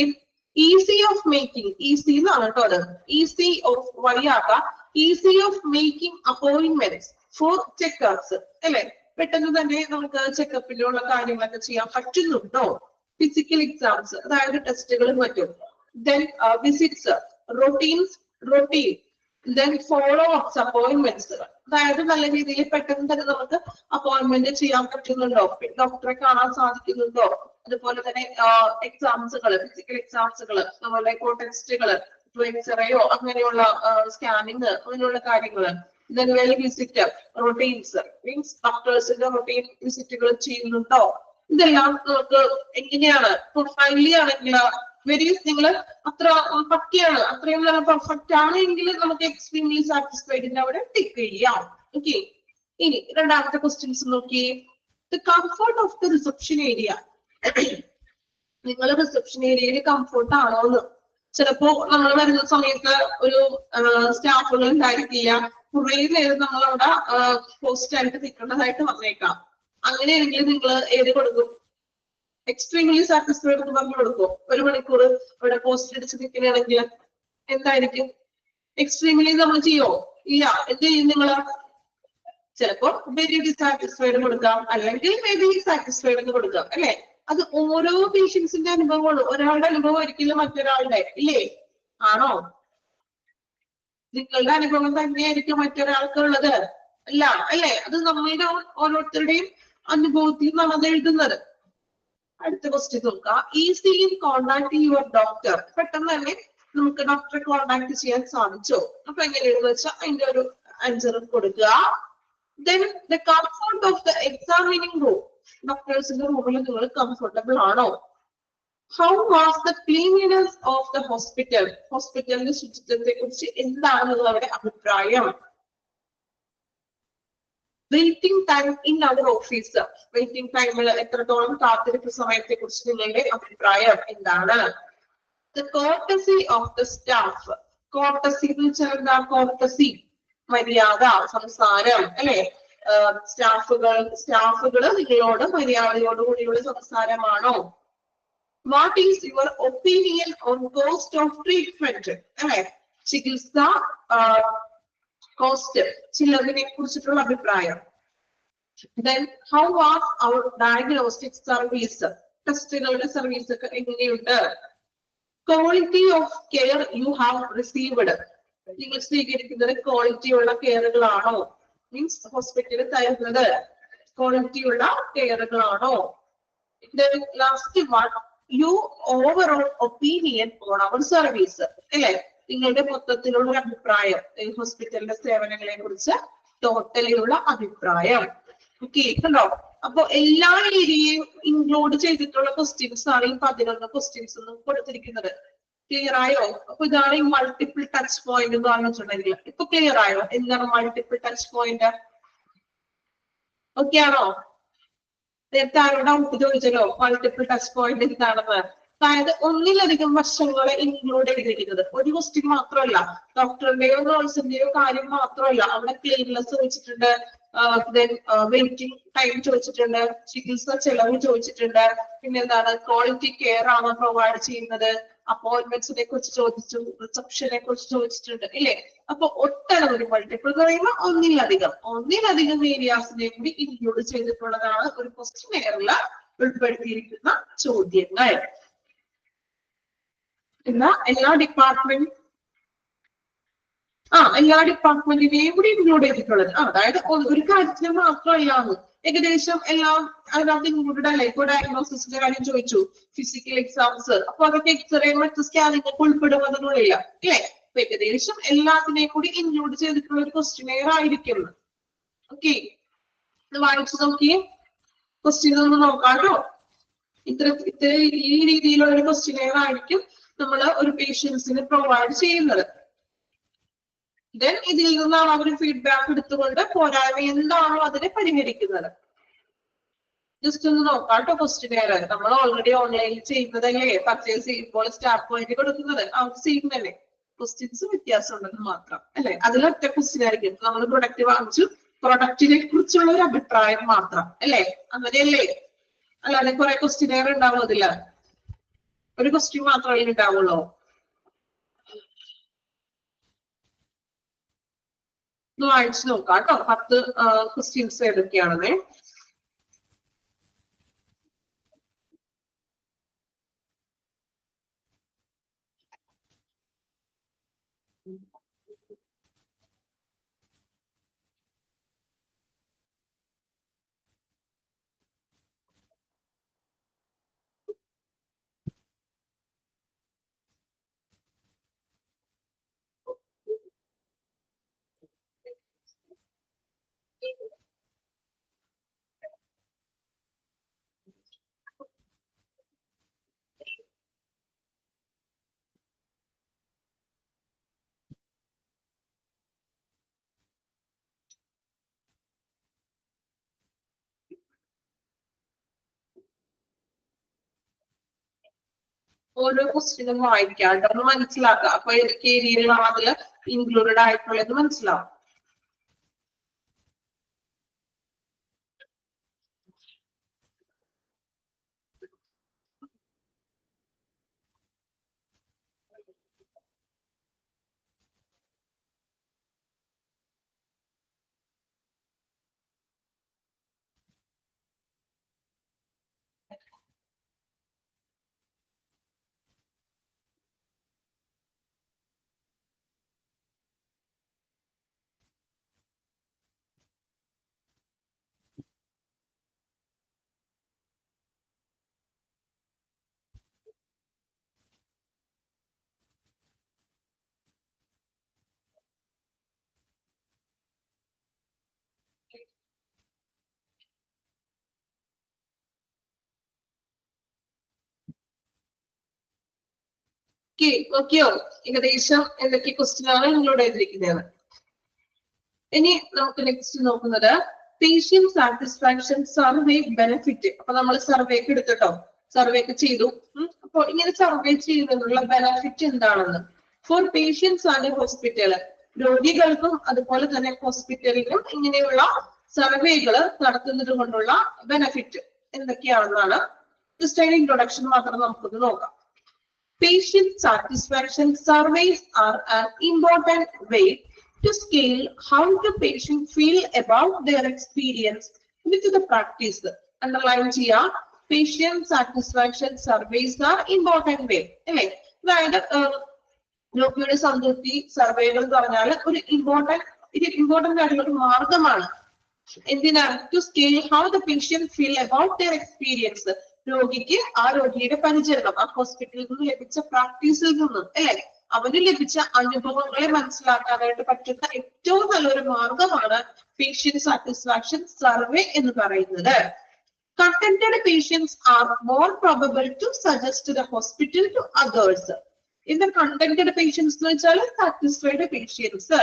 ഈസി ഓഫ് മേക്കിംഗ്, ഈസി എന്നാണ് കേട്ടോ അത്. ഈസി ഓഫ് വഴിയാക്കാം. Easy of making appointments for checkups അല്ലെ. പെട്ടെന്ന് തന്നെ നമുക്ക് ചെക്കപ്പിലുള്ള കാര്യങ്ങളൊക്കെ ചെയ്യാൻ പറ്റുന്നുണ്ടോ? ഫിസിക്കൽ എക്സാംസ് അതായത് ടെസ്റ്റുകളും മറ്റും. Then visits, routine then follow ups, appointments അതായത് നല്ല രീതിയിൽ പെട്ടെന്ന് തന്നെ നമുക്ക് അപ്പോയിന്റ്മെന്റ് ചെയ്യാൻ പറ്റുന്നുണ്ടോ? ഡോക്ടറെ കാണാൻ സാധിക്കുന്നുണ്ടോ? അതുപോലെ തന്നെ എക്സാംസുകള്, ഫിസിക്കൽ എക്സാംസുകള്, അതുപോലെ ടെസ്റ്റുകള്, എക്സ്റേയോ അങ്ങനെയുള്ള സ്കാനിങ് അങ്ങനെയുള്ള കാര്യങ്ങള്. Then well visit routines means ഡോക്ടേഴ്സിന്റെ റൊട്ടീൻ വിസിറ്റുകൾ ചെയ്യുന്നുണ്ടോ? ഇതെല്ലാം നമുക്ക് എങ്ങനെയാണ്? പ്രൊഫൈലി ആണെങ്കിൽ വെരി നിങ്ങൾ അത്ര പക്കയാണ്, അത്രയും നല്ല പെർഫെക്റ്റ് ആണെങ്കിൽ നമുക്ക് എക്സ്ട്രീംലി സാറ്റിസ്ഫൈഡിന്റെ അവിടെ ടിക്ക് ചെയ്യാം. ഓക്കെ, ഇനി രണ്ടാമത്തെ ക്വസ്റ്റ്യൻസ് നോക്കി. The comfort of the reception area. നിങ്ങൾ റിസപ്ഷൻ ഏരിയയിൽ കംഫർട്ട് ആണോന്ന്. ചിലപ്പോ നമ്മൾ വരുന്ന സമയത്ത് ഒരു സ്റ്റാഫുകൾ ഉണ്ടായിരിക്കില്ല, കുറെ നേരം നമ്മൾ അവിടെ പോസ്റ്റ് ആയിട്ട് നിൽക്കേണ്ടതായിട്ട് വന്നേക്കാം. അങ്ങനെയാണെങ്കിൽ നിങ്ങൾ ഏത് കൊടുക്കും? എക്സ്ട്രീംലി സാറ്റിസ്ഫൈഡ് എന്ന് പറഞ്ഞു കൊടുക്കും. 1 മണിക്കൂർ ഇവിടെ പോസ്റ്റ് അടിച്ച് നിൽക്കുകയാണെങ്കിൽ എന്തായിരിക്കും? എക്സ്ട്രീംലി നമ്മൾ ചെയ്യോ? ഇല്ല. എന്ത് ചെയ്യും നിങ്ങള്? ചിലപ്പോ വെരി ഡിസാറ്റിസ്ഫൈഡ് കൊടുക്കാം, അല്ലെങ്കിൽ വെരി സാറ്റിസ്ഫൈഡ് എന്ന് കൊടുക്കാം അല്ലെ. അത് ഓരോ പേഷ്യൻസിന്റെ അനുഭവമാണ്. ഒരാളുടെ അനുഭവം ഒരിക്കലും മറ്റൊരാളുടെ ഇല്ലേ? ആണോ? നിങ്ങളുടെ അനുഭവം തന്നെയായിരിക്കും മറ്റൊരാൾക്കുള്ളത് അല്ല അല്ലെ. അത് നമ്മളുടെ ഓരോരുത്തരുടെയും അനുഭവത്തിൽ നമ്മൾ എഴുതുന്നത്. അടുത്ത ക്വസ്റ്റ്യൻ നോക്കാം. Easy in contact your doctor. പെട്ടെന്ന് തന്നെ നമുക്ക് ഡോക്ടറെ കോൺടാക്ട് ചെയ്യാൻ സാധിച്ചോ? അപ്പൊ എങ്ങനെയാണെന്ന് വെച്ചാൽ അതിന്റെ ഒരു ആൻസർ കൊടുക്കുക. Then the comfort of the examining room. ഡോക്ടേഴ്സിന്റെ റൂമിൽ നിങ്ങൾ കംഫർട്ടബിൾ ആണോ? How was the cleanliness of the hospital? ഹോസ്പിറ്റലിന്റെ ശുചിത്വത്തെ കുറിച്ച് എന്താണ് നിങ്ങളുടെ അഭിപ്രായം? Waiting time in our office. Waiting ടൈമിൽ എത്രത്തോളം കാത്തിരിപ്പ് സമയത്തെ കുറിച്ച് നിങ്ങളുടെ അഭിപ്രായം എന്താണ്? The courtesy of the staff. Courtesy എന്ന് വെച്ചാൽ എന്താ? കോർട്ടസി മര്യാദ, സംസാരം, അല്ലെ? സ്റ്റാഫുകള് നിങ്ങളോട് മര്യാദയോടുകൂടിയുള്ള സംസാരമാണോ? What is your opinion on cost of treatment? അല്ലെ? ചികിത്സ കോസ്റ്റ്, ചിലതിനെ കുറിച്ചിട്ടുള്ള അഭിപ്രായം. Then how was our diagnostic service? ടെസ്റ്റുകളുടെ സർവീസ് ഒക്കെ എങ്ങനെയുണ്ട്? Quality of care you have received. നിങ്ങൾ സ്വീകരിക്കുന്നത് ക്വാളിറ്റി ഉള്ള കെയറുകളാണോ? മീൻസ് ഹോസ്പിറ്റലിൽ തരുന്നത് ക്വാളിറ്റി ഉള്ള കെയറുകളാണോ? Last one, you overall opinion on our service. അല്ലെ? നിങ്ങളുടെ മൊത്തത്തിലുള്ള ഒരു അഭിപ്രായം ഹോസ്പിറ്റലിന്റെ സേവനങ്ങളെ കുറിച്ച് ടോട്ടലിയുള്ള അഭിപ്രായം. ഓക്കെ, കണ്ടോ? അപ്പൊ എല്ലാ ഏരിയയും ഇൻക്ലൂഡ് ചെയ്തിട്ടുള്ള ക്വസ്റ്റ്യൻസ് ആണ് ഈ 11 ക്വസ്റ്റ്യൻസ് ഒന്നും കൊടുത്തിരിക്കുന്നത്. ക്ലിയർ ആയോ? അപ്പൊ ഇതാണ് ഈ മൾട്ടിപ്പിൾ ടച്ച് പോയിന്റ് എന്ന് പറഞ്ഞിട്ടുണ്ടെങ്കിൽ. ഇപ്പൊ ക്ലിയർ ആയോ എന്താണ് മൾട്ടിപ്പിൾ ടച്ച് പോയിന്റ്? ഓക്കെ ആണോ? നേരത്തെ ആരോട് ഡൗട്ട് ചോദിച്ചല്ലോ മൾട്ടിപ്പിൾ ടച്ച് പോയിന്റ് എന്താണെന്ന്. അതായത് ഒന്നിലധികം വശങ്ങളെ ഇൻക്ലൂഡ് ചെയ്തിരിക്കുന്നത്. ഒരു ക്വസ്റ്റ്യൻ മാത്രമല്ല, ഡോക്ടറിന്റെയോ നേഴ്സിന്റെയോ കാര്യം മാത്രമല്ല. അവിടെ ക്ലീൻനെസ് ചോദിച്ചിട്ടുണ്ട്, വെയിറ്റിംഗ് ടൈം ചോദിച്ചിട്ടുണ്ട്, ചികിത്സ ചെലവ് ചോദിച്ചിട്ടുണ്ട്, പിന്നെ എന്താണ് ക്വാളിറ്റി കെയർ ആണ് പ്രൊവൈഡ് ചെയ്യുന്നത്, അപ്പോയിന്റ്മെന്റ്സിനെ കുറിച്ച് ചോദിച്ചു, റിസപ്ഷനെ കുറിച്ച് ചോദിച്ചിട്ടുണ്ട്, ഇല്ലേ? അപ്പൊ ഒട്ടനവധി മൾട്ടിപ്പിൾ എന്ന് പറയുമ്പോൾ ഒന്നിലധികം ഏരിയാസിനെ കൂടി ഇൻക്ലൂഡ് ചെയ്തിട്ടുള്ളതാണ് ഒരു ക്വസ്റ്റ്യനെയറിൽ ഉൾപ്പെടുത്തിയിരിക്കുന്ന ചോദ്യങ്ങൾ. എന്നാ എല്ലാ ഡിപ്പാർട്ട്മെന്റിനെയും കൂടി ഇൻക്ലൂഡ് ചെയ്തിട്ടുള്ളത്. അതായത് ഒരു കാര്യത്തിന് മാത്രമല്ലാന്ന് ഏകദേശം എല്ലാം അതിനകത്ത് ഇൻക്ലൂഡഡ് അല്ലേ? ഇപ്പൊ ഡയഗ്നോസിന്റെ കാര്യം ചോദിച്ചു, ഫിസിക്കൽ എക്സാംസ്, അപ്പൊ അതൊക്കെ എക്സ്റേ മറ്റ് സ്കാനിംഗ് ഒക്കെ ഉൾപ്പെടുന്നതിനുള്ളില്ല, അല്ലേ? അപ്പൊ ഏകദേശം എല്ലാത്തിനെയും കൂടി ഇൻക്ലൂഡ് ചെയ്തിട്ടുള്ള ഒരു ക്വസ്റ്റ്യനെയർ ആയിരിക്കും. ഓക്കെ, വായിച്ചു നോക്കിയേ, ക്വസ്റ്റ്യൻ ഒന്ന് നോക്കാട്ടോ. ഇത്ര ഈ രീതിയിലുള്ള ഒരു ക്വസ്റ്റ്യനെയർ ആയിരിക്കും നമ്മൾ ഒരു പേഷ്യൻസിന് പ്രൊവൈഡ് ചെയ്യുന്നത്. ദെൻ ഇതിൽ നിന്നാണ് അവർ ഫീഡ്ബാക്ക് എടുത്തുകൊണ്ട് പോരായ്മ എന്താണോ അതിനെ പരിഹരിക്കുന്നത്. ജസ്റ്റ് ഒന്ന് നോക്കാട്ടോ ക്വസ്റ്റ്യനെയർ. നമ്മൾ ഓൾറെഡി ഓൺലൈനിൽ ചെയ്യുന്നതല്ലേ? പർച്ചേസ് ചെയ്യുമ്പോൾ സ്റ്റാഫ് പോയിന്റ് കൊടുക്കുന്നത് അവർക്ക് ചെയ്യുന്നതല്ലേ? ക്വസ്റ്റ്യൻസ് വ്യത്യാസം ഉണ്ടെന്ന് മാത്രം, അല്ലെ? അതിലൊറ്റ ക്വസ്റ്റ്യൻ ആയിരിക്കും. നമ്മൾ പ്രൊഡക്റ്റ് വാങ്ങിച്ചു, പ്രൊഡക്റ്റിനെ കുറിച്ചുള്ള ഒരു അഭിപ്രായം മാത്രം, അല്ലെ? അങ്ങനെയല്ലേ? അല്ലാതെ കുറെ ക്വസ്റ്റ്യനെയർ ഉണ്ടാവും അതില്ല, ഒരു ക്വസ്റ്റ്യൻ മാത്രമേ ഉണ്ടാവുള്ളൂ. ഒന്ന് വായിച്ചു നോക്കാം കേട്ടോ 10 ക്വസ്റ്റ്യൻസ് ഏതൊക്കെയാണെന്നേ. ഓരോ ക്വസ്റ്റ്യനും വായിക്കാണ്ട് ഒന്ന് മനസ്സിലാക്കുക. അപ്പൊ ഏതൊക്കെ ഏരിയകളാണ് അതിൽ ഇൻക്ലൂഡഡ് ആയിട്ടുള്ളത് മനസ്സിലാവും. നോക്കിയോ ഏകദേശം എന്തൊക്കെ ക്വസ്റ്റ്യൻ ആണ് നിങ്ങളോട് എഴുതിയിരിക്കുന്നത്. ഇനി നമുക്ക് നെക്സ്റ്റ് നോക്കുന്നത് പേഷ്യന്റ് സാറ്റിസ്ഫാക്ഷൻ സർവേ ബെനിഫിറ്റ്. അപ്പൊ നമ്മൾ സർവേക്ക് എടുത്തിട്ടോ, സർവേ ഒക്കെ ചെയ്തു. അപ്പൊ ഇങ്ങനെ സർവേ ചെയ്യുന്നതിനുള്ള ബെനിഫിറ്റ് എന്താണെന്ന് ഫോർ പേഷ്യൻസ് ആൻഡ് ഹോസ്പിറ്റൽ, രോഗികൾക്കും അതുപോലെ തന്നെ ഹോസ്പിറ്റലിലും ഇങ്ങനെയുള്ള സർവേകൾ നടത്തുന്നത് കൊണ്ടുള്ള ബെനിഫിറ്റ് എന്തൊക്കെയാണെന്നാണ് ജസ്റ്റ് അതിന്റെ ഇൻട്രൊഡക്ഷൻ മാത്രം നമുക്കൊന്ന് നോക്കാം. Patient satisfaction surveys are an important way to scale how the patient feel about their experience with the practice. Underline ചെയ്യാം, patient satisfaction surveys are important way. അല്ലേ? അതായത് രോഗിയുടെ സംതൃപ്തി സർവേകൾ എന്ന് പറഞ്ഞാൽ ഒരു ഇമ്പോർട്ടന്റ് ആയിട്ടുള്ള ഒരു മാർഗമാണ്. എന്തിനാണ്? To scale how the patient feel about their experience. രോഗിക്ക് ആ രോഗിയുടെ പരിചരണം, ആ ഹോസ്പിറ്റലിൽ നിന്ന് ലഭിച്ച പ്രാക്ടീസിൽ നിന്ന് അല്ലെ അവന് ലഭിച്ച അനുഭവങ്ങളെ മനസ്സിലാക്കാനായിട്ട് പറ്റുന്ന ഏറ്റവും നല്ലൊരു മാർഗമാണ് പേഷ്യന്റ് സാറ്റിസ്ഫാക്ഷൻ സർവേ എന്ന് പറയുന്നത്. Contented patients are more probable to suggest the hospital to others. In the contented patients എന്ന് വെച്ചാൽ സാറ്റിസ്ഫൈഡ് പേഷ്യൻസ്.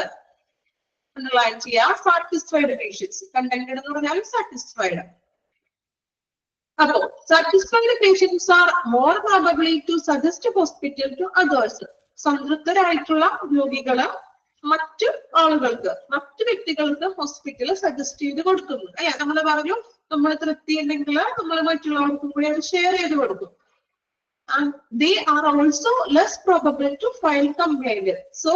അണ്ടർലൈൻ ചെയ്യാം, സാറ്റിസ്ഫൈഡ് പേഷ്യൻസ്. കണ്ടന്റഡ് എന്ന് പറഞ്ഞാൽ സാറ്റിസ്ഫൈഡ്. അപ്പോ satisfied patients are more probably to suggest hospital to others. സംതൃപ്തരായിട്ടുള്ള രോഗികള് മറ്റു ആളുകൾക്ക്, മറ്റു വ്യക്തികൾക്ക് ഹോസ്പിറ്റല് സജസ്റ്റ് ചെയ്ത് കൊടുക്കുന്നു. അല്ലെ, നമ്മൾ പറഞ്ഞു നമ്മൾ തൃപ്തി ഉണ്ടെങ്കിൽ നമ്മൾ മറ്റുള്ളവർക്കും കൂടി അത് ഷെയർ ചെയ്ത് കൊടുക്കും. And they are also less probable to file complaint. So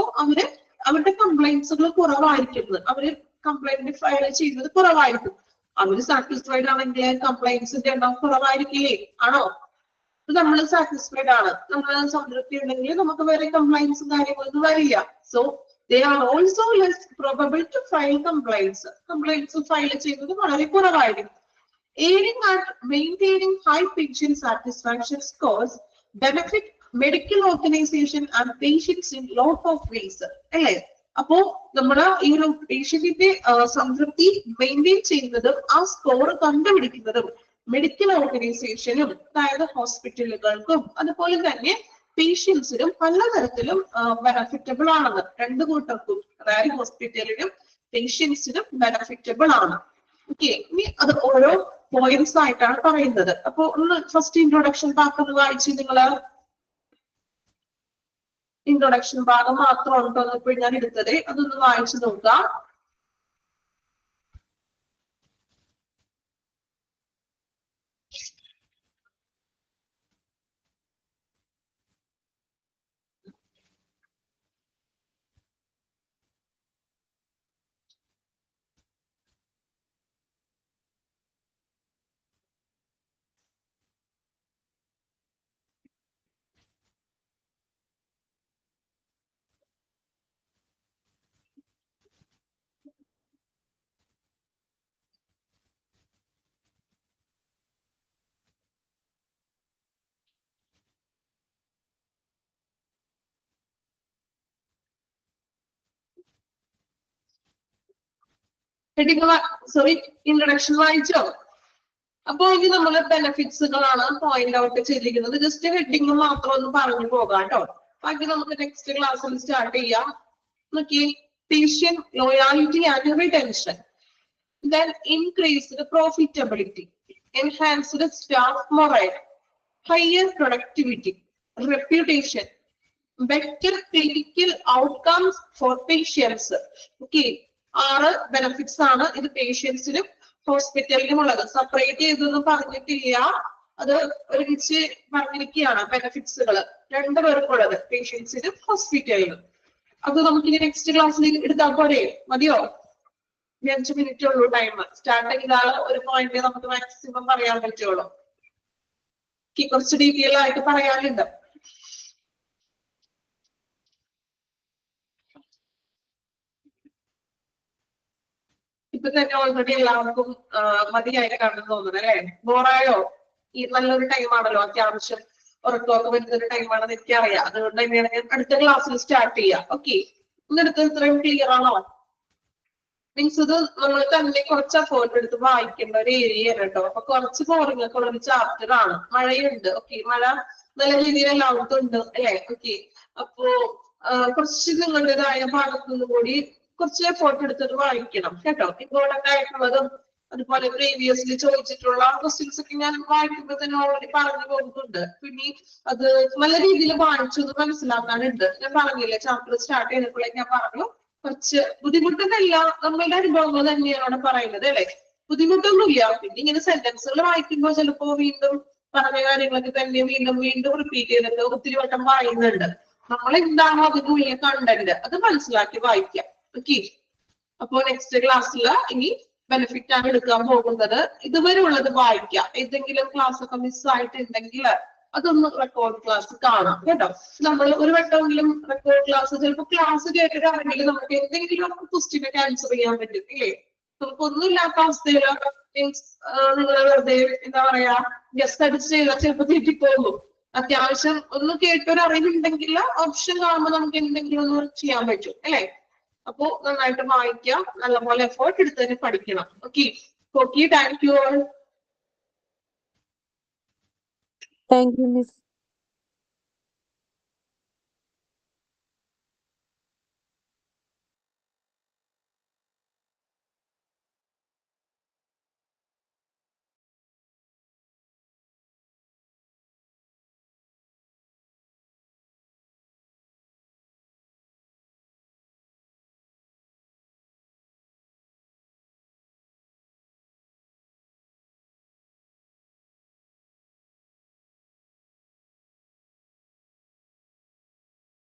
അവരുടെ കംപ്ലൈന്റ്സുകൾ കുറവായിരിക്കുന്നത്, അവര് കംപ്ലൈന്റ് ഫയൽ ചെയ്യുന്നത് കുറവായിരിക്കും. അവര് സാറ്റിസ്ഫൈഡ് ആണെങ്കിൽ കംപ്ലൈന്റ്സിന്റെ എണ്ണം കുറവായിരിക്കില്ലേ? ആണോ? നമ്മൾ സാറ്റിസ്ഫൈഡ് ആണ്, നമ്മൾ സംതൃപ്തി ഉണ്ടെങ്കിൽ നമുക്ക് വേറെ കംപ്ലൈന്റ്സും കാര്യങ്ങളൊന്നും വരില്ല. So they are also less probable to file complaints. Complaints file ചെയ്യുന്നത് വളരെ കുറവായിരിക്കും. Aiding at maintaining high patient satisfaction scores benefit medical organization and patients in lot of ways. അല്ലേ? അപ്പോ നമ്മുടെ ഈ ഒരു പേഷ്യന്റിന്റെ സംതൃപ്തി മെയിൻറ്റെയിൻ ചെയ്യുന്നതും ആ സ്കോർ കണ്ടുപിടിക്കുന്നതും മെഡിക്കൽ ഓർഗനൈസേഷനും അതായത് ഹോസ്പിറ്റലുകൾക്കും അതുപോലെ തന്നെ പേഷ്യൻസിനും പലതരത്തിലും ബെനഫിറ്റബിൾ ആണെന്ന്. രണ്ടു കൂട്ടർക്കും, അതായത് ഹോസ്പിറ്റലിനും പേഷ്യൻസിനും ബെനഫിറ്റബിൾ ആണ്. ഓക്കെ, ഇനി അത് ഓരോ പോയിന്റ്സ് ആയിട്ടാണ് പറയുന്നത്. അപ്പൊ ഒന്ന് ഫസ്റ്റ് ഇൻട്രൊഡക്ഷൻ ഭാഗം ഒന്ന് വായിച്ച് നിങ്ങള്. ഇൻട്രൊഡക്ഷൻ ഭാഗം മാത്രമാണ് ഇപ്പോൾ ഞാൻ എടുത്തത്, അതൊന്ന് വായിച്ചു നോക്കാം. ഇൻട്രൊഡക്ഷൻ വായിച്ചോ? അപ്പൊ ഇനി നമ്മള് ബെനിഫിറ്റ്സുകളാണ് പോയിന്റ് ഔട്ട് ചെയ്തിരിക്കുന്നത്. ജസ്റ്റ് ഹെഡിങ് മാത്രം ഒന്ന് പറഞ്ഞു പോകാം കേട്ടോ. ബാക്കി നമുക്ക് നെക്സ്റ്റ് ക്ലാസ്സിൽ സ്റ്റാർട്ട് ചെയ്യാം. നോക്കി, patient loyalty and retention, then increased profitability, enhanced staff morale, higher productivity, reputation, better clinical outcomes for patients. Okay, 6 benefits ആണ് ഇത് പേഷ്യൻസിനും ഹോസ്പിറ്റലിനും ഉള്ളത്. സെപ്പറേറ്റ് ചെയ്തൊന്നും പറഞ്ഞിട്ടില്ല, അത് ഒരുമിച്ച് പറഞ്ഞിരിക്കുകയാണ് ബെനിഫിറ്റ്സുകൾ രണ്ടുപേർക്കുള്ളത്, പേഷ്യൻസിനും ഹോസ്പിറ്റലിനും. അത് നമുക്കിനി നെക്സ്റ്റ് ക്ലാസ്സിലേക്ക് എടുത്താൽ പോരെ? മതിയോ? 5 മിനിറ്റ് ഉള്ളൂ ടൈം. സ്റ്റാർട്ട് ചെയ്താൽ ഒരു പോയിന്റ് നമുക്ക് മാക്സിമം പറയാൻ പറ്റുള്ളൂ. കുറച്ച് ഡീറ്റെയിൽ ആയിട്ട് പറയാനുണ്ട്. ഇപ്പൊ തന്നെ ഓൾറെഡി എല്ലാവർക്കും മതിയായിട്ട് കണ്ടെന്ന് തോന്നുന്നു അല്ലെ? ബോറായോ? ഈ നല്ലൊരു ടൈമാണല്ലോ, അത്യാവശ്യം ഉറക്കമൊക്കെ വരുന്നൊരു ടൈമാണെന്ന് എനിക്കറിയാം. അതുകൊണ്ട് തന്നെയാണ് ഞാൻ അടുത്ത ക്ലാസ്സിൽ സ്റ്റാർട്ട് ചെയ്യാം. ഓക്കെ, ഇന്നെടുത്ത് ഇത്രയും ക്ലിയർ ആണോ? മീൻസ് ഇത് നമ്മൾ തന്നെ കുറച്ച് എഫേർട്ട് എടുത്ത് വായിക്കേണ്ട ഒരു ഏരിയ കേട്ടോ. അപ്പൊ കുറച്ച് ബോറിംഗ് ഒക്കെ ഉള്ള ഒരു ചാപ്റ്റർ ആണ്. മഴയുണ്ട്. ഓക്കെ, മഴ നല്ല രീതിയിൽ എല്ലാവർക്കും ഉണ്ട് അല്ലെ? ഓക്കെ. അപ്പോ കുറച്ച് നിങ്ങളുടേതായ ഭാഗത്തു നിന്ന് കൂടി കുറച്ച് എഫോർട്ട് എടുത്തിട്ട് വായിക്കണം കേട്ടോ. ഇമ്പോർട്ടന്റ് ആയിട്ടുള്ളതും അതുപോലെ പ്രീവിയസ്ലി ചോദിച്ചിട്ടുള്ള ക്വസ്റ്റ്യൻസ് ഒക്കെ ഞാൻ വായിക്കുമ്പോൾ തന്നെ ഓൾറെഡി പറഞ്ഞു പോകുന്നുണ്ട്. പിന്നെ അത് നല്ല രീതിയിൽ വായിച്ചത് മനസ്സിലാക്കാനുണ്ട്. ഞാൻ പറഞ്ഞില്ലേ, ചാപ്റ്റർ സ്റ്റാർട്ട് ചെയ്തപ്പോഴേക്ക് ഞാൻ പറഞ്ഞു കുറച്ച് ബുദ്ധിമുട്ടൊന്നല്ല, നമ്മളുടെ അനുഭവങ്ങൾ തന്നെയാണ് അവിടെ പറയുന്നത് അല്ലെ. ബുദ്ധിമുട്ടൊന്നുമില്ല. പിന്നെ ഇങ്ങനെ സെന്റൻസുകൾ വായിക്കുമ്പോൾ ചിലപ്പോ വീണ്ടും പറഞ്ഞ കാര്യങ്ങളൊക്കെ തന്നെ വീണ്ടും വീണ്ടും റിപ്പീറ്റ് ചെയ്തിട്ട് ഒത്തിരി വട്ടം വായിക്കുന്നുണ്ട്. നമ്മൾ എന്താണോ അതിനുള്ളിൽ കണ്ടന്റ് അത് മനസ്സിലാക്കി വായിക്കാം. ഓക്കെ. അപ്പോ നെക്സ്റ്റ് ക്ലാസ്സിൽ ഇനി ബെനിഫിറ്റ് ആണ് എടുക്കാൻ പോകുന്നത്. ഇതുവരെ ഉള്ളത് വായിക്കാം. ഏതെങ്കിലും ക്ലാസ് ഒക്കെ മിസ് ആയിട്ടുണ്ടെങ്കിൽ അതൊന്ന് റെക്കോർഡ് ക്ലാസ് കാണാം കേട്ടോ. നമ്മൾ ഒരു വട്ടമെങ്കിലും റെക്കോർഡ് ക്ലാസ് ചിലപ്പോൾ ക്ലാസ് കേട്ടിട്ടാണെങ്കിൽ നമുക്ക് എന്തെങ്കിലും ക്വസ്റ്റ്യൻ ഒക്കെ ആൻസർ ചെയ്യാൻ പറ്റും ഇല്ലേ? നമുക്കൊന്നുമില്ലാത്ത അവസ്ഥയില് മീൻസ് നിങ്ങൾ വെറുതെ എന്താ പറയാ ഗസ്റ്റ് അടിച്ച് ചെയ്താൽ ചിലപ്പോൾ തെറ്റിപ്പോകും. അത്യാവശ്യം ഒന്ന് കേട്ടൊരു അറിവുണ്ടെങ്കിൽ ഓപ്ഷൻ കാണുമ്പോൾ നമുക്ക് എന്തെങ്കിലും ഒന്ന് ചെയ്യാൻ പറ്റും അല്ലെ? അപ്പോ നന്നായിട്ട് വായിക്കാം, നല്ലപോലെ എഫേർട്ട് എടുത്ത് തന്നെ പഠിക്കണം. Okay. Okay, thank you all. Thank you, Miss.